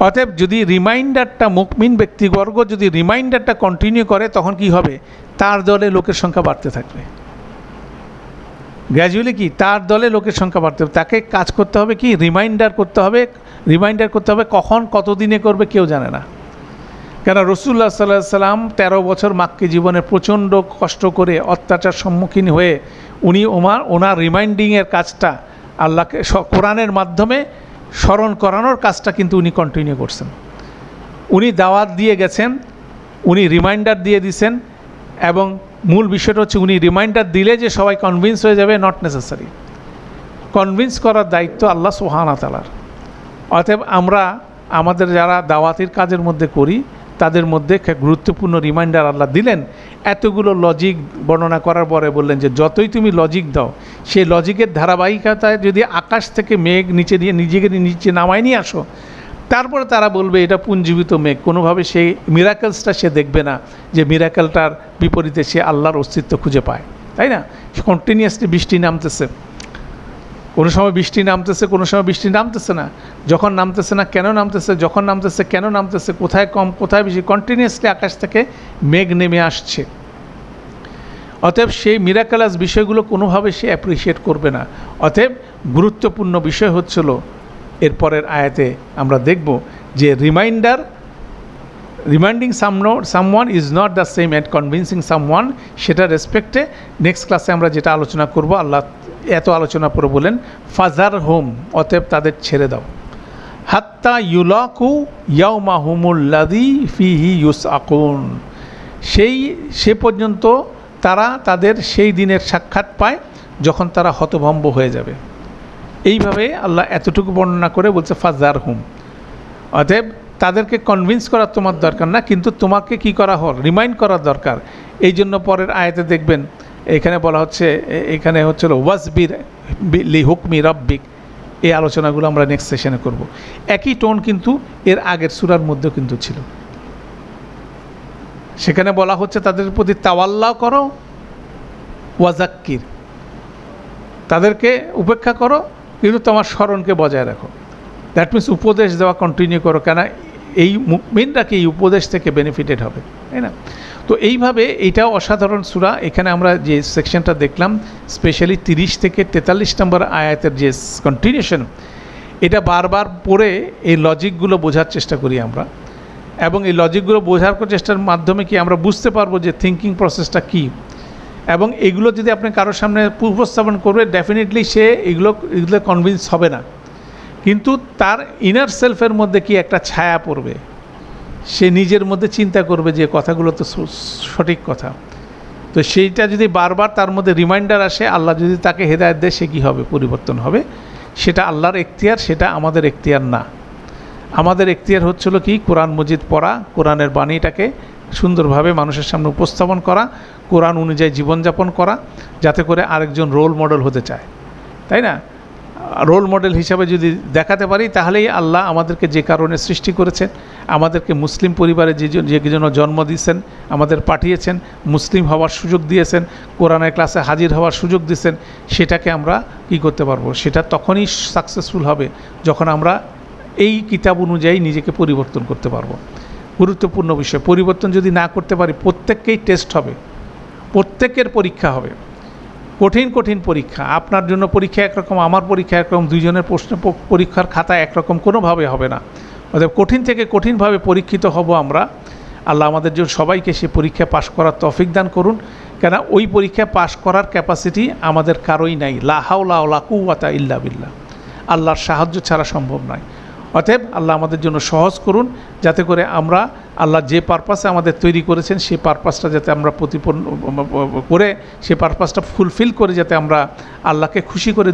অতএব যদি রিমাইন্ডারটা মুমিন ব্যক্তিবর্গ যদি রিমাইন্ডারটা কন্টিনিউ করে, তখন কি হবে, তার দলে লোকের সংখ্যা বাড়তে থাকবে। গ্র্যাজুয়ালি কি তার দলে লোকের সংখ্যা বাড়তে হবে। তাকে কাজ করতে হবে কি, রিমাইন্ডার করতে হবে। কখন কত দিনে করবে কেউ জানে না। কেন রাসূলুল্লাহ সাল্লাল্লাহু আলাইহি ওয়াসাল্লাম 13 বছর মাক্কি জীবনে প্রচণ্ড কষ্ট করে অত্যাচার সম্মুখীন হয়ে উনি ওনার রিমাইন্ডিংয়ের কাজটা আল্লাহকে কোরআনের মাধ্যমে স্মরণ করানোর কাজটা কিন্তু উনি কন্টিনিউ করছেন। উনি দাওয়াত দিয়ে গেছেন, উনি রিমাইন্ডার দিয়ে দিয়েছেন, এবং মূল বিষয়টা হচ্ছে উনি রিমাইন্ডার দিলে যে সবাই কনভিন্স হয়ে যাবে, নট নেসেসারি। কনভিন্স করার দায়িত্ব আল্লাহ সুবহানাহু ওয়া তাআলার। অতএব আমরা আমাদের যারা দাওয়াতের কাজের মধ্যে করি, তাদের মধ্যে গুরুত্বপূর্ণ রিমাইন্ডার আল্লাহ দিলেন। এতগুলো লজিক বর্ণনা করার পরে বললেন যে যতই তুমি লজিক দাও, সেই লজিকের ধারাবাহিকতায় যদি আকাশ থেকে মেঘ নিচে নামায় নিয়ে আসো, তারপরে তারা বলবে এটা পুঞ্জীবিত মেঘ। কোনোভাবে সেই মিরাকেলসটা সে দেখবে না, যে মিরাকেলটার বিপরীতে সে আল্লাহর অস্তিত্ব খুঁজে পায়, তাই না? কন্টিনিউয়াসলি বৃষ্টি নামতেছে, কোনো সময় বৃষ্টি নামতেছে, কোনো সময় বৃষ্টি নামতেছে না। যখন নামতেছে না কেন নামতেছে, যখন নামতেছে কেন নামতেছে, কোথায় কম কোথায় বেশি, কন্টিনিউয়াসলি আকাশ থেকে মেঘ নেমে আসছে। অতএব সেই মিরাকেলাস বিষয়গুলো কোনোভাবে সে অ্যাপ্রিসিয়েট করবে না। অতএব গুরুত্বপূর্ণ বিষয় হচ্ছিল এরপরের আয়াতে আমরা দেখব যে reminding someone is not the same at convincing someone. সেটা রেসপেক্টে নেক্সট ক্লাসে আমরা যেটা আলোচনা করব, আল্লাহ এত আলোচনা করে বলেন ফাজার হোম, অতএব তাদের ছেড়ে দাও, হাত্তা ইউলাকু ইয়াউমাহুমুল্লাযী ফীহি ইউসআকুন, সে পর্যন্ত তারা তাদের সেই দিনের সাক্ষাৎ পায় যখন তারা হতভম্ব হয়ে যাবে। এইভাবে আল্লাহ এতটুকু বর্ণনা করে বলছে ফাজার হুম। অতএব তাদেরকে কনভিন্স করার তোমার দরকার না, কিন্তু তোমাকে কি করা হল, রিমাইন্ড করার দরকার। এই জন্য পরের আয়াতে দেখবেন এখানে বলা হচ্ছে, এখানে হচ্ছিল ওয়াসবির লিহুকমি রাব্বিক। এই আলোচনাগুলো আমরা নেক্সট সেশনে করব। একই টোন কিন্তু এর আগের সূরার মধ্যেও কিন্তু ছিল। সেখানে বলা হচ্ছে তাদের প্রতি তাওয়াল্লা করো, ওয়াজাক্কির, তাদেরকে উপেক্ষা করো, কিন্তু তোমার স্মরণকে বজায় রাখো। দ্যাট মিনস উপদেশ দেওয়া কন্টিনিউ করো, কেন এই মুমিনরা কি এই উপদেশ থেকে বেনিফিটেড হবে, তাই না? তো এইভাবে এইটাও অসাধারণ সূরা। এখানে আমরা যে সেকশনটা দেখলাম, স্পেশালি 30 থেকে 43 নম্বর আয়াতের যে কন্টিনিউশন, এটা বারবার পড়ে এই লজিকগুলো বোঝার চেষ্টা করি আমরা, এবং এই লজিকগুলো বোঝার চেষ্টার মাধ্যমে কি আমরা বুঝতে পারবো যে থিঙ্কিং প্রসেসটা কী। এবং এগুলো যদি আপনি কারোর সামনে উপস্থাপন করবে, ডেফিনেটলি সে এগুলো কনভিন্স হবে না, কিন্তু তার ইনার সেলফের মধ্যে কি একটা ছায়া পড়বে, সে নিজের মধ্যে চিন্তা করবে যে কথাগুলো তো সঠিক কথা। তো সেইটা যদি বারবার তার মধ্যে রিমাইন্ডার আসে, আল্লাহ যদি তাকে হেদায়েত দেয়, সে কী হবে? পরিবর্তন হবে। সেটা আল্লাহর এখতিয়ার, সেটা আমাদের এখতিয়ার না। আমাদের এখতিয়ার হচ্ছিল কি? কোরআন মজিদ পড়া, কোরআনের বাণীটাকে সুন্দরভাবে মানুষের সামনে উপস্থাপন করা, কোরআন অনুযায়ী জীবনযাপন করা, যাতে করে আরেকজন রোল মডেল হতে চায়, তাই না? রোল মডেল হিসাবে যদি দেখাতে পারি, তাহলেই আল্লাহ আমাদেরকে যে কারণে সৃষ্টি করেছেন, আমাদেরকে মুসলিম পরিবারে যে জন্য জন্ম দিয়েছেন, আমাদের পাঠিয়েছেন, মুসলিম হওয়ার সুযোগ দিয়েছেন, কোরআনের ক্লাসে হাজির হওয়ার সুযোগ দিয়েছেন, সেটাকে আমরা কি করতে পারবো? সেটা তখনই সাকসেসফুল হবে যখন আমরা এই কিতাব অনুযায়ী নিজেকে পরিবর্তন করতে পারবো। গুরুত্বপূর্ণ বিষয়। পরিবর্তন যদি না করতে পারি, প্রত্যেককেই টেস্ট হবে, প্রত্যেকের পরীক্ষা হবে, কঠিন কঠিন পরীক্ষা। আপনার জন্য পরীক্ষা একরকম, আমার পরীক্ষা একরকম, দুইজনের প্রশ্ন পরীক্ষার খাতা একরকম কোনোভাবে হবে না। অর্থাৎ কঠিন থেকে কঠিনভাবে পরীক্ষিত হব আমরা। আল্লাহ আমাদের জন্য সবাইকে সে পরীক্ষা পাশ করার তৌফিক দান করুন। কেন ওই পরীক্ষা পাশ করার ক্যাপাসিটি আমাদের কারোই নাই। লা হাওলা ওয়ালা কুওয়াতা ইল্লা বিল্লাহ। আল্লাহর সাহায্য ছাড়া সম্ভব নয়। অতএব আল্লাহ আমাদের জন্য সহজ করুন, যাতে করে আমরা আল্লাহ যে পারপাসে আমাদের তৈরি করেছেন সেই পারপাসটা যাতে আমরা প্রতিপন্ন করে, সেই পারপাসটা ফুলফিল করে যাতে আমরা আল্লাহকে খুশি করে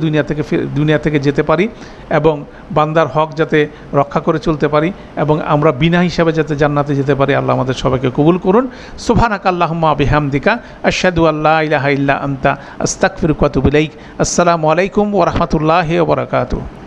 দুনিয়া থেকে যেতে পারি, এবং বান্দার হক যাতে রক্ষা করে চলতে পারি, এবং আমরা বিনা হিসাবে যাতে জান্নাতে যেতে পারি। আল্লাহ আমাদের সবাইকে কবুল করুন। সুবহানাকা আল্লাহুম্মা বিহামদিকা আশহাদু আল্লা ইলাহা ইল্লা আনতা আস্তাগফিরুকা ওয়া আতুবু ইলাইক। আসসালামু আলাইকুম ওয়া রাহমাতুল্লাহি ওয়া বারাকাতুহু।